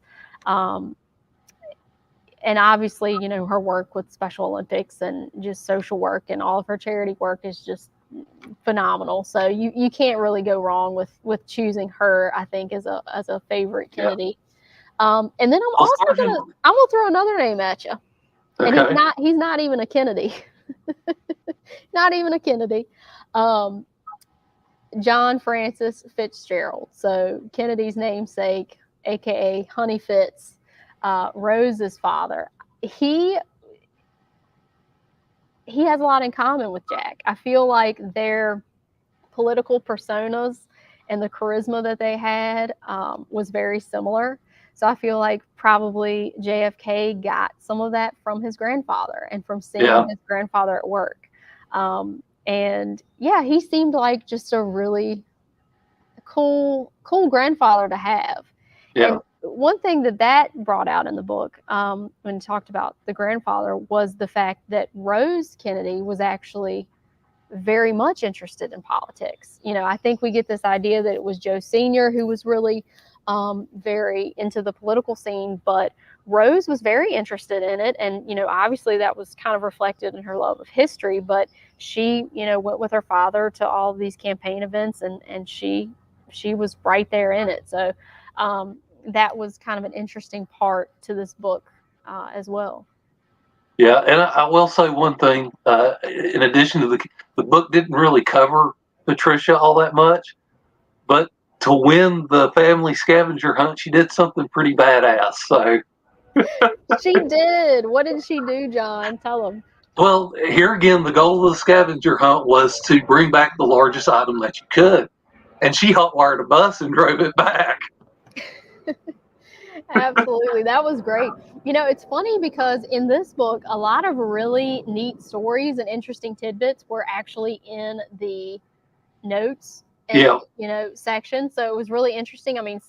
And obviously, her work with Special Olympics and just social work and all of her charity work is just phenomenal. So you can't really go wrong with choosing her, I think, as a favorite Kennedy. Yeah. And then I'm gonna throw another name at you. Okay. And he's not even a Kennedy. Not even a Kennedy. John Francis Fitzgerald. So Kennedy's namesake, aka Honey Fitz. Rose's father, he has a lot in common with Jack. I feel like their political personas and the charisma that they had was very similar. So I feel like probably JFK got some of that from his grandfather and from seeing his grandfather at work. And yeah, he seemed like just a really cool grandfather to have. Yeah. And one thing that brought out in the book when it talked about the grandfather was the fact that Rose Kennedy was actually very much interested in politics. I think we get this idea that it was Joe Sr. who was really very into the political scene, but Rose was very interested in it. And, obviously that was kind of reflected in her love of history, but she, went with her father to all of these campaign events and she was right there in it. So, that was kind of an interesting part to this book as well. Yeah, and I will say one thing. In addition to the book didn't really cover Patricia all that much, but to win the family scavenger hunt, she did something pretty badass. So she did. What did she do, John? Tell them. Well, here again, the goal of the scavenger hunt was to bring back the largest item that you could, and she hotwired a bus and drove it back. Absolutely. That was great. It's funny because in this book, a lot of really neat stories and interesting tidbits were actually in the notes and, section. So it was really interesting. I mean,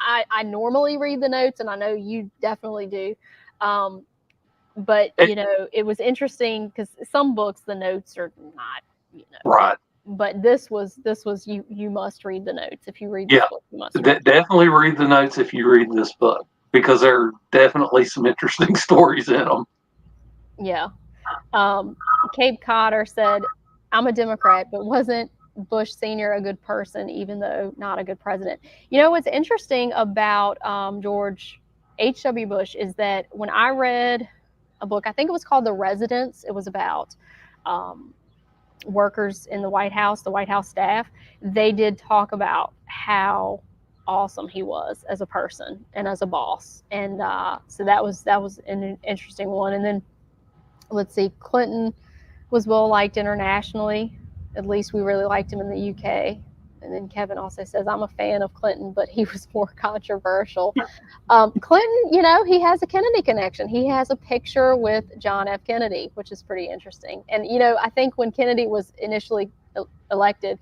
I normally read the notes, and I know you definitely do. But, it was interesting because some books, the notes are not, right. But this was you must read the notes. If you read this book, you must read definitely read the notes if you read this book, because there are definitely some interesting stories in them. Yeah. Cape Cotter said, "I'm a Democrat, but wasn't Bush Sr. a good person, even though not a good president. You know what's interesting about George H.W. Bush is that when I read a book, I think it was called The Residents. It was about workers in the White House staff. They did talk about how awesome he was as a person and as a boss, and so that was an interesting one. And then let's see, Clinton was well liked internationally. At least we really liked him in the UK. And then Kevin also says, I'm a fan of Clinton, but he was more controversial. Clinton, you know, he has a Kennedy connection. He has a picture with John F. Kennedy, which is pretty interesting. And, you know, I think when Kennedy was initially elected,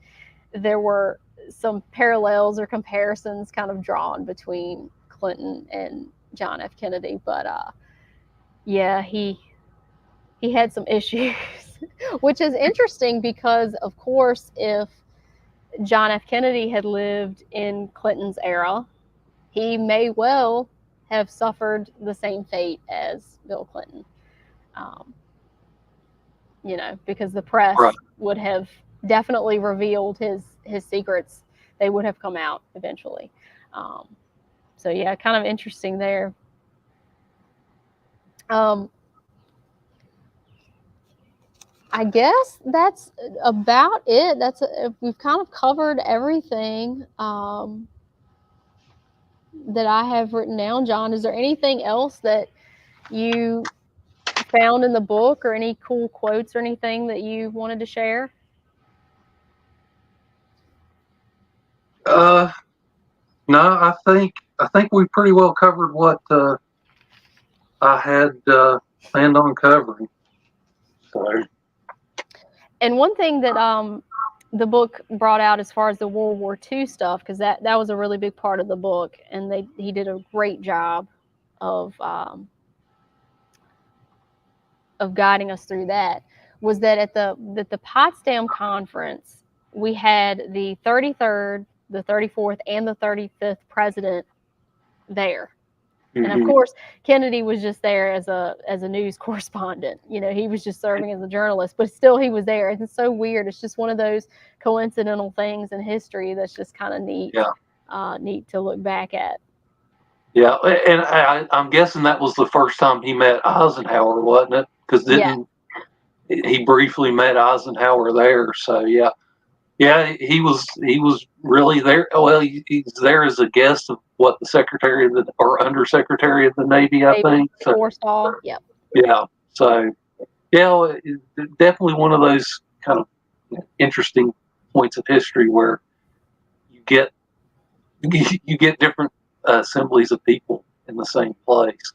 there were some parallels or comparisons kind of drawn between Clinton and John F. Kennedy. But, yeah, he had some issues, which is interesting because, of course, if John F. Kennedy had lived in Clinton's era, he may well have suffered the same fate as Bill Clinton. You know, because the press would have definitely revealed his secrets. They would have come out eventually. So yeah, kind of interesting there. I guess that's about it. We've kind of covered everything that I have written down. John, is there anything else that you found in the book, or any cool quotes or anything that you wanted to share? No, I think we pretty well covered what I had planned on covering. So. And one thing that the book brought out as far as the World War II stuff, because that was a really big part of the book, and he did a great job of guiding us through that, was that at the Potsdam Conference, we had the 33rd, the 34th, and the 35th president there. Mm-hmm. And of course, Kennedy was just there as a news correspondent. You know, he was just serving as a journalist, but still he was there. And it's so weird. It's just one of those coincidental things in history that's just kind of neat, neat to look back at. Yeah, and I'm guessing that was the first time he met Eisenhower, wasn't it? Because he briefly met Eisenhower there? So yeah, he was really there. Well, he's there as a guest of what, the Secretary of the, or Undersecretary of the Navy, I think. So, Forstall. Yep. Yeah. So yeah, definitely one of those kind of interesting points of history where you get different assemblies of people in the same place.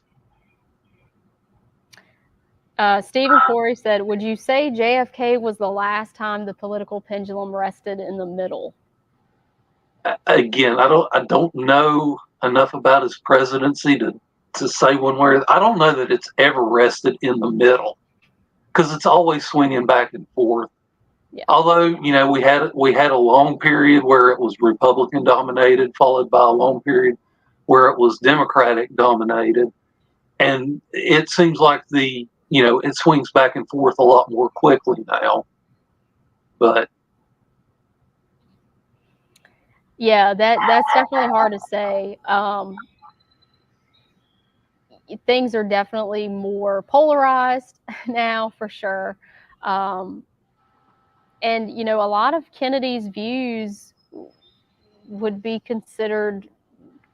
Stephen Corey said, would you say JFK was the last time the political pendulum rested in the middle? Again, I don't know enough about his presidency to say one way. I don't know that it's ever rested in the middle, because it's always swinging back and forth. Yeah. Although, you know, we had a long period where it was Republican dominated, followed by a long period where it was Democratic dominated, and it seems like it swings back and forth a lot more quickly now. But yeah, that's definitely hard to say. Things are definitely more polarized now, for sure. And, you know, a lot of Kennedy's views would be considered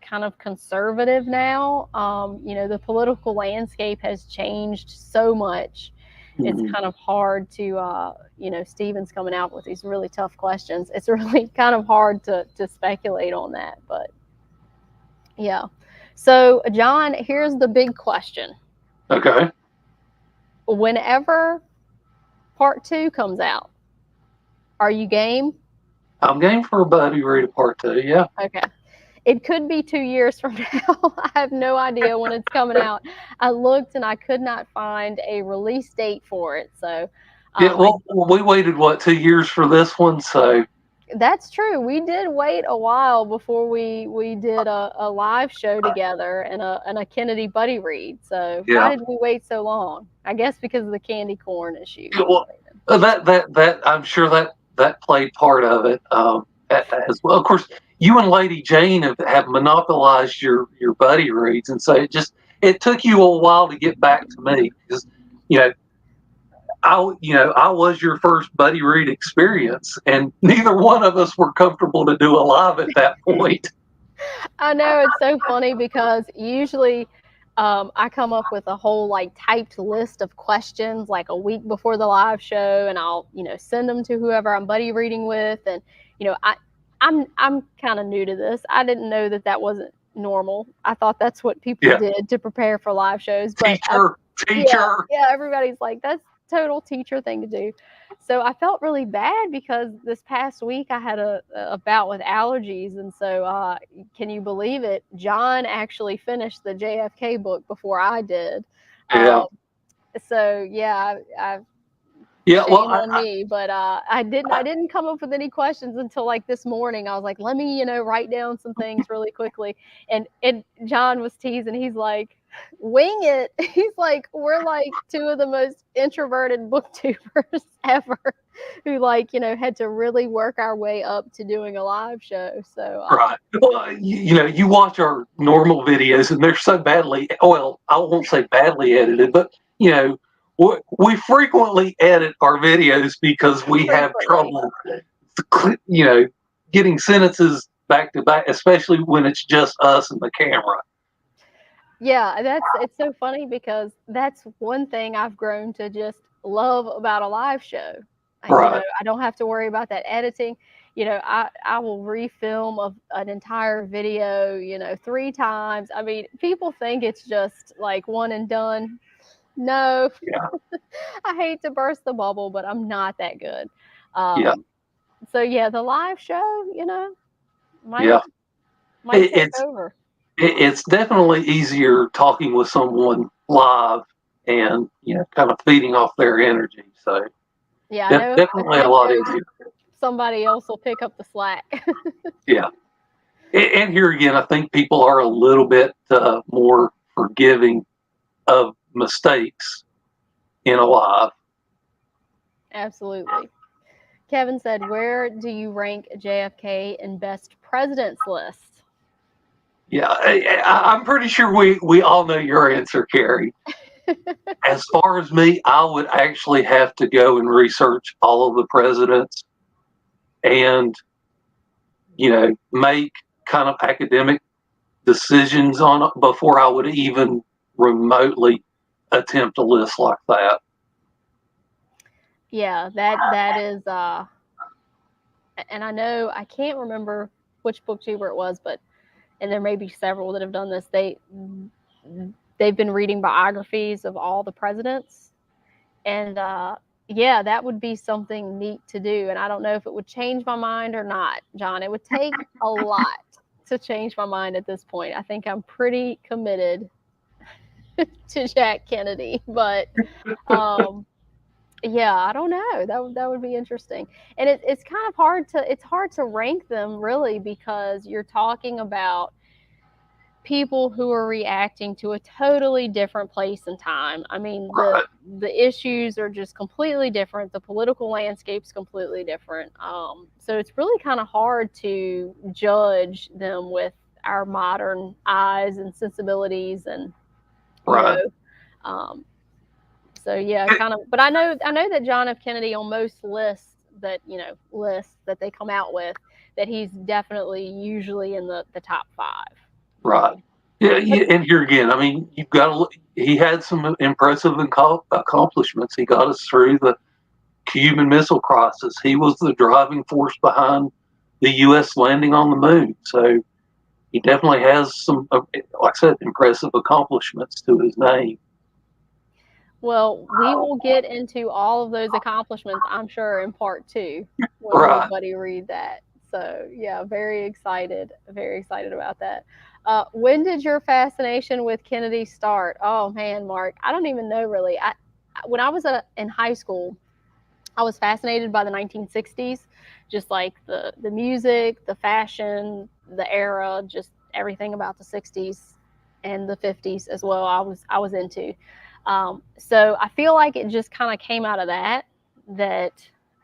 kind of conservative now. You know, the political landscape has changed so much. It's kind of hard to, you know, Stephen's coming out with these really tough questions. It's really kind of hard to speculate on that, but yeah. So, John, here's the big question. Okay. Whenever part 2 comes out, are you game? I'm game for a buddy read of part 2, yeah. Okay. It could be 2 years from now. I have no idea when it's coming out. I looked and I could not find a release date for it. So, yeah, well, we waited 2 years for this one, so. That's true. We did wait a while before we did a live show together and a Kennedy buddy read. So why did we wait so long? I guess because of the candy corn issue. Well, that I'm sure that played part of it as well. Of course, you and Lady Jane have monopolized your buddy reads, and so it took you a while to get back to me because you know I was your first buddy read experience, and neither one of us were comfortable to do a live at that point. I know, it's so funny because usually I come up with a whole like typed list of questions like a week before the live show, and I'll send them to whoever I'm buddy reading with, and I'm kind of new to this. I didn't know that wasn't normal. I thought that's what people Yeah, did to prepare for live shows, but yeah, teacher. yeah, everybody's like, that's total teacher thing to do. So I felt really bad because this past week I had a bout with allergies, and so can you believe it? John actually finished the JFK book before I did. Yeah, Um, so yeah, yeah. Well, shame on me, but I didn't come up with any questions until like this morning. I was like, let me write down some things really quickly, and John was teasing. He's like, wing it. He's like, we're like two of the most introverted booktubers ever, who had to really work our way up to doing a live show. So right. Well, you watch our normal videos, and they're so badly. Well, I won't say badly edited, but we frequently edit our videos because we have frequently. trouble, getting sentences back to back, especially when it's just us and the camera. Yeah, it's so funny because that's one thing I've grown to just love about a live show. Right. I don't have to worry about that editing. I will refilm an entire video, 3 times. I mean, people think it's just like one and done. No, Yeah. I hate to burst the bubble, but I'm not that good. Yeah. So yeah, the live show, might Yeah. might It, take it's over. it's definitely easier talking with someone live and kind of feeding off their energy. So Yeah, I know if definitely a I lot go, easier. somebody else will pick up the slack. Yeah. And here again, I think people are a little bit more forgiving of mistakes in a live. Absolutely. Kevin said, where do you rank JFK in best presidents list? Yeah, I'm pretty sure we all know your answer, Carrie. As far as me, I would actually have to go and research all of the presidents and make kind of academic decisions on it before I would even remotely attempt a list like that. Yeah, that is and I know I can't remember which booktuber it was, but and there may be several that have done this. They've been reading biographies of all the presidents, and yeah, that would be something neat to do. And I don't know if it would change my mind or not, John. It would take a lot to change my mind at this point. I think I'm pretty committed to Jack Kennedy, but um, yeah, I don't know. That would be interesting, and it's kind of hard to rank them really because you're talking about people who are reacting to a totally different place and time. I mean, Right. the issues are just completely different. The political landscape's completely different. So it's really kind of hard to judge them with our modern eyes and sensibilities, and you Right. know. Um, so yeah, kind of. But I know that John F. Kennedy on most lists that they come out with, that he's definitely usually in the top 5. Right. Yeah, and here again, I mean, you've got to look. He had some impressive accomplishments. He got us through the Cuban Missile Crisis. He was the driving force behind the U.S. landing on the moon. So he definitely has some, like I said, impressive accomplishments to his name. Well, we will get into all of those accomplishments, I'm sure, in part 2 when we Right. buddy read that. So, yeah, very excited about that. When did your fascination with Kennedy start? Oh man, Mark, I don't even know really. When I was in high school, I was fascinated by the 1960s, just like the music, the fashion, the era, just everything about the 60s and the 50s as well. I was into. So I feel like it just kind of came out of that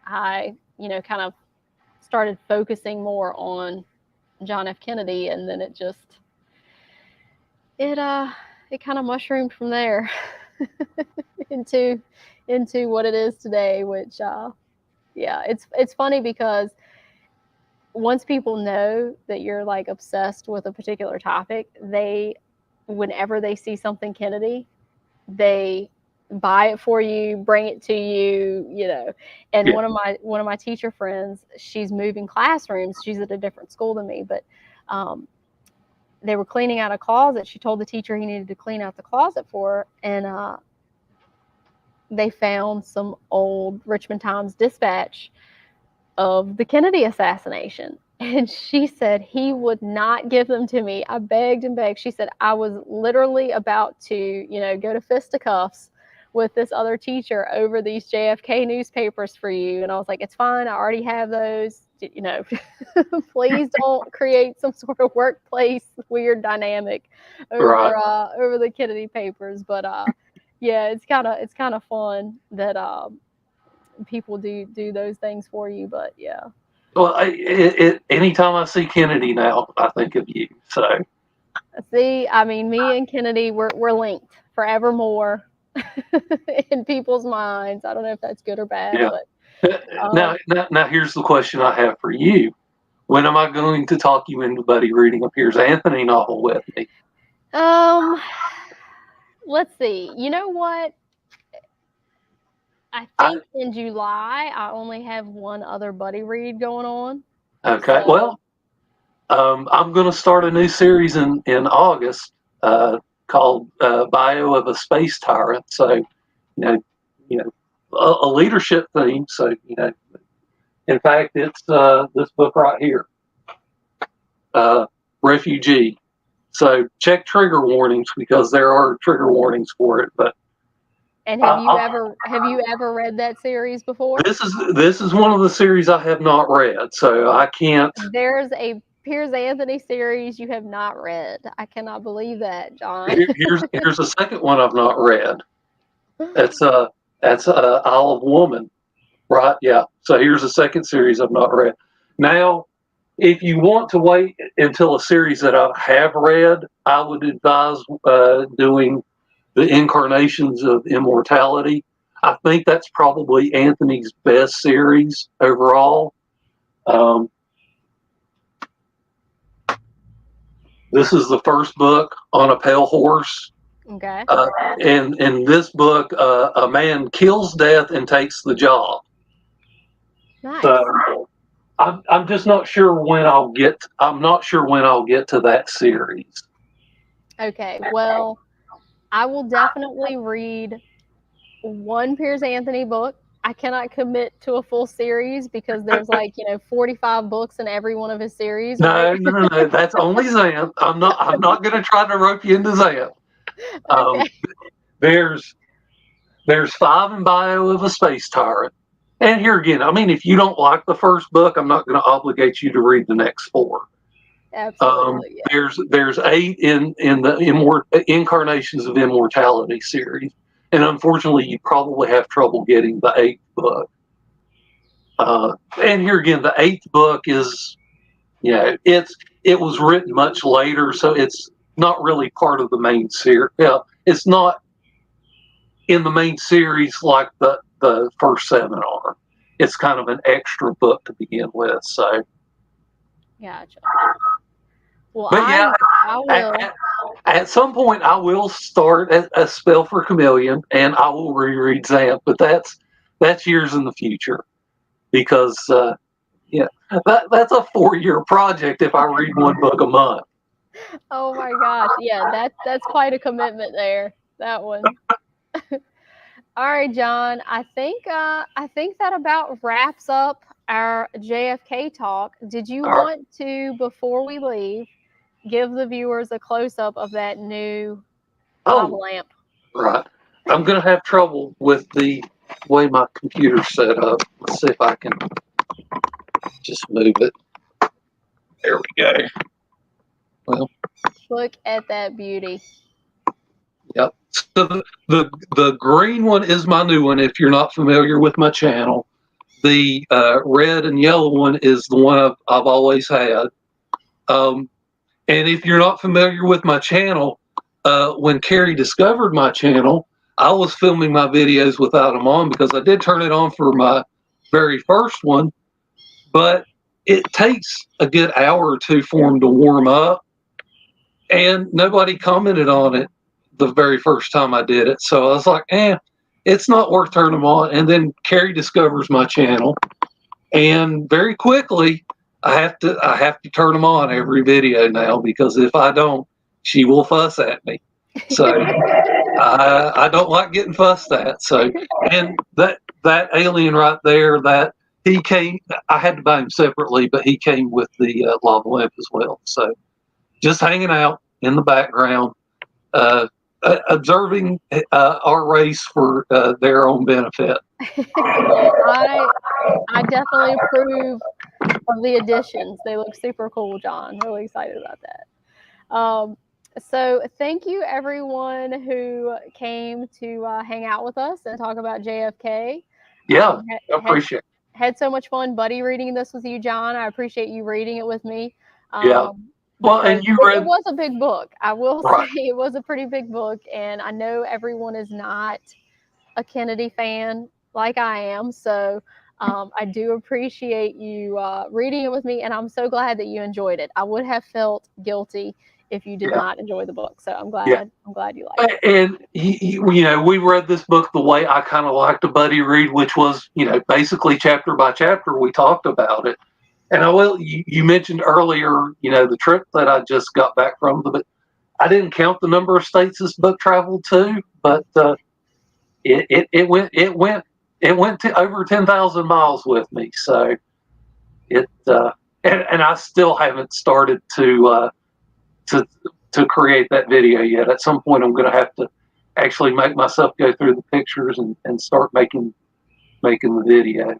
I kind of started focusing more on John F. Kennedy, and then it kind of mushroomed from there into what it is today, which it's funny because once people know that you're like obsessed with a particular topic, whenever they see something Kennedy, they buy it for you, bring it to you. And one of my teacher friends, she's moving classrooms. She's at a different school than me, but they were cleaning out a closet. She told the teacher he needed to clean out the closet for her, and they found some old Richmond Times dispatch of the Kennedy assassination. And she said he would not give them to me. I begged and begged. She said, I was literally about to, go to fisticuffs with this other teacher over these JFK newspapers for you. And I was like, it's fine. I already have those. Please don't create some sort of workplace weird dynamic over the Kennedy papers. But it's kind of fun that people do those things for you. But yeah. Well, anytime I see Kennedy now, I think of you. So, see, I mean, me and Kennedy, we're linked forevermore in people's minds. I don't know if that's good or bad. Yeah. But now, here's the question I have for you: when am I going to talk you into Buddy reading a Piers Anthony novel with me? Let's see. You know what? I think in July, I only have one other buddy read going on. Okay. So. Well, I'm going to start a new series in August called Bio of a Space Tyrant. So, a leadership theme. So, in fact, it's this book right here, Refugee. So check trigger warnings because there are trigger warnings for it. But and have you ever read that series before? This is one of the series I have not read, so I can't. There's a Piers Anthony series you have not read. I cannot believe that, John. Here's a second one I've not read. That's Isle of Woman, right? Yeah. So here's a second series I've not read. Now, if you want to wait until a series that I have read, I would advise doing The Incarnations of Immortality. I think that's probably Anthony's best series overall. This is the first book on a pale horse. Okay. And in this book, a man kills death and takes the job. Nice. So I'm just not sure when I'll get. I'm not sure when I'll get to that series. Okay. Well, I will definitely read one Piers Anthony book. I cannot commit to a full series because there's 45 books in every one of his series. Right? No. That's only Xanth. I'm not going to try to rope you into Xanth. Okay. There's 5 in Bio of a Space Tyrant. And here again, I mean, if you don't like the first book, I'm not going to obligate you to read the next 4. Absolutely. Yeah. There's 8 in the Incarnations of Immortality series. And unfortunately, you probably have trouble getting the 8th book. And here again, the 8th book is, it was written much later, so it's not really part of the main series. Yeah, it's not in the main series like the first 7 are. It's kind of an extra book to begin with. So, gotcha. Well, but I will. At some point, I will start a Spell for Chameleon, and I will reread Xanth. But that's years in the future, because that's a 4-year project if I read one book a month. Oh my gosh, yeah, that's quite a commitment there. That one. All right, John. I think that about wraps up our JFK talk. Did you want to, before we leave, give the viewers a close-up of that new lava lamp? Right. I'm going to have trouble with the way my computer's set up. Let's see if I can just move it. There we go. Well, look at that beauty. Yep. So the green one is my new one. If you're not familiar with my channel, The red and yellow one is the one I've always had. And if you're not familiar with my channel, when Carrie discovered my channel, I was filming my videos without them on because I did turn it on for my very first one, but it takes a good hour or two for them to warm up, and nobody commented on it the very first time I did it. So I was like, it's not worth turning them on. And then Carrie discovers my channel, and very quickly I have to turn them on every video now, because if I don't, she will fuss at me. So I don't like getting fussed at. So, and that alien right there, that he came, I had to buy him separately, but he came with the lava lamp as well. So just hanging out in the background, observing our race for their own benefit. I definitely approve of the additions. They look super cool, John. Really excited about that. So thank you everyone who came to hang out with us and talk about JFK. Yeah, I appreciate it. Had so much fun buddy reading this with you, John. I appreciate you reading it with me. Yeah. Well, and you read. It was a big book. I will Right. say it was a pretty big book, and I know everyone is not a Kennedy fan like I am, so I do appreciate you reading it with me, and I'm so glad that you enjoyed it. I would have felt guilty if you did not enjoy the book, so I'm glad. I'm glad you liked it. And we read this book the way I kind of like to buddy read, which was basically chapter by chapter. We talked about it, and you mentioned earlier the trip that I just got back from, but I didn't count the number of states this book traveled to, but it went to over 10,000 miles with me. So and I still haven't started to create that video yet. At some point, I'm going to have to actually make myself go through the pictures and start making the video.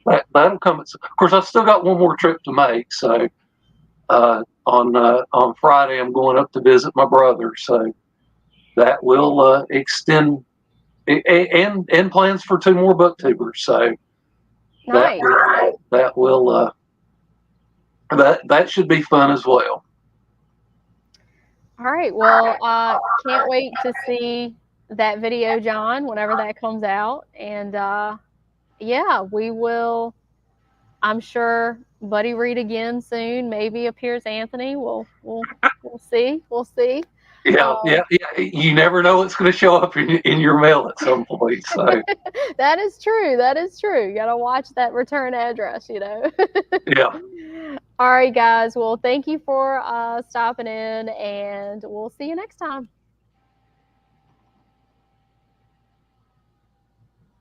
But that'll come. Of course, I've still got one more trip to make. So on Friday, I'm going up to visit my brother. So that will extend, and plans for 2 more booktubers. So nice. that should be fun as well. All right. Well, can't wait to see that video, John, whenever that comes out. And yeah, we will, I'm sure, buddy read again soon. Maybe appears Anthony. We'll see. We'll see. Yeah. You never know what's going to show up in your mail at some point. So that is true. That is true. You got to watch that return address, Yeah. All right, guys. Well, thank you for stopping in, and we'll see you next time.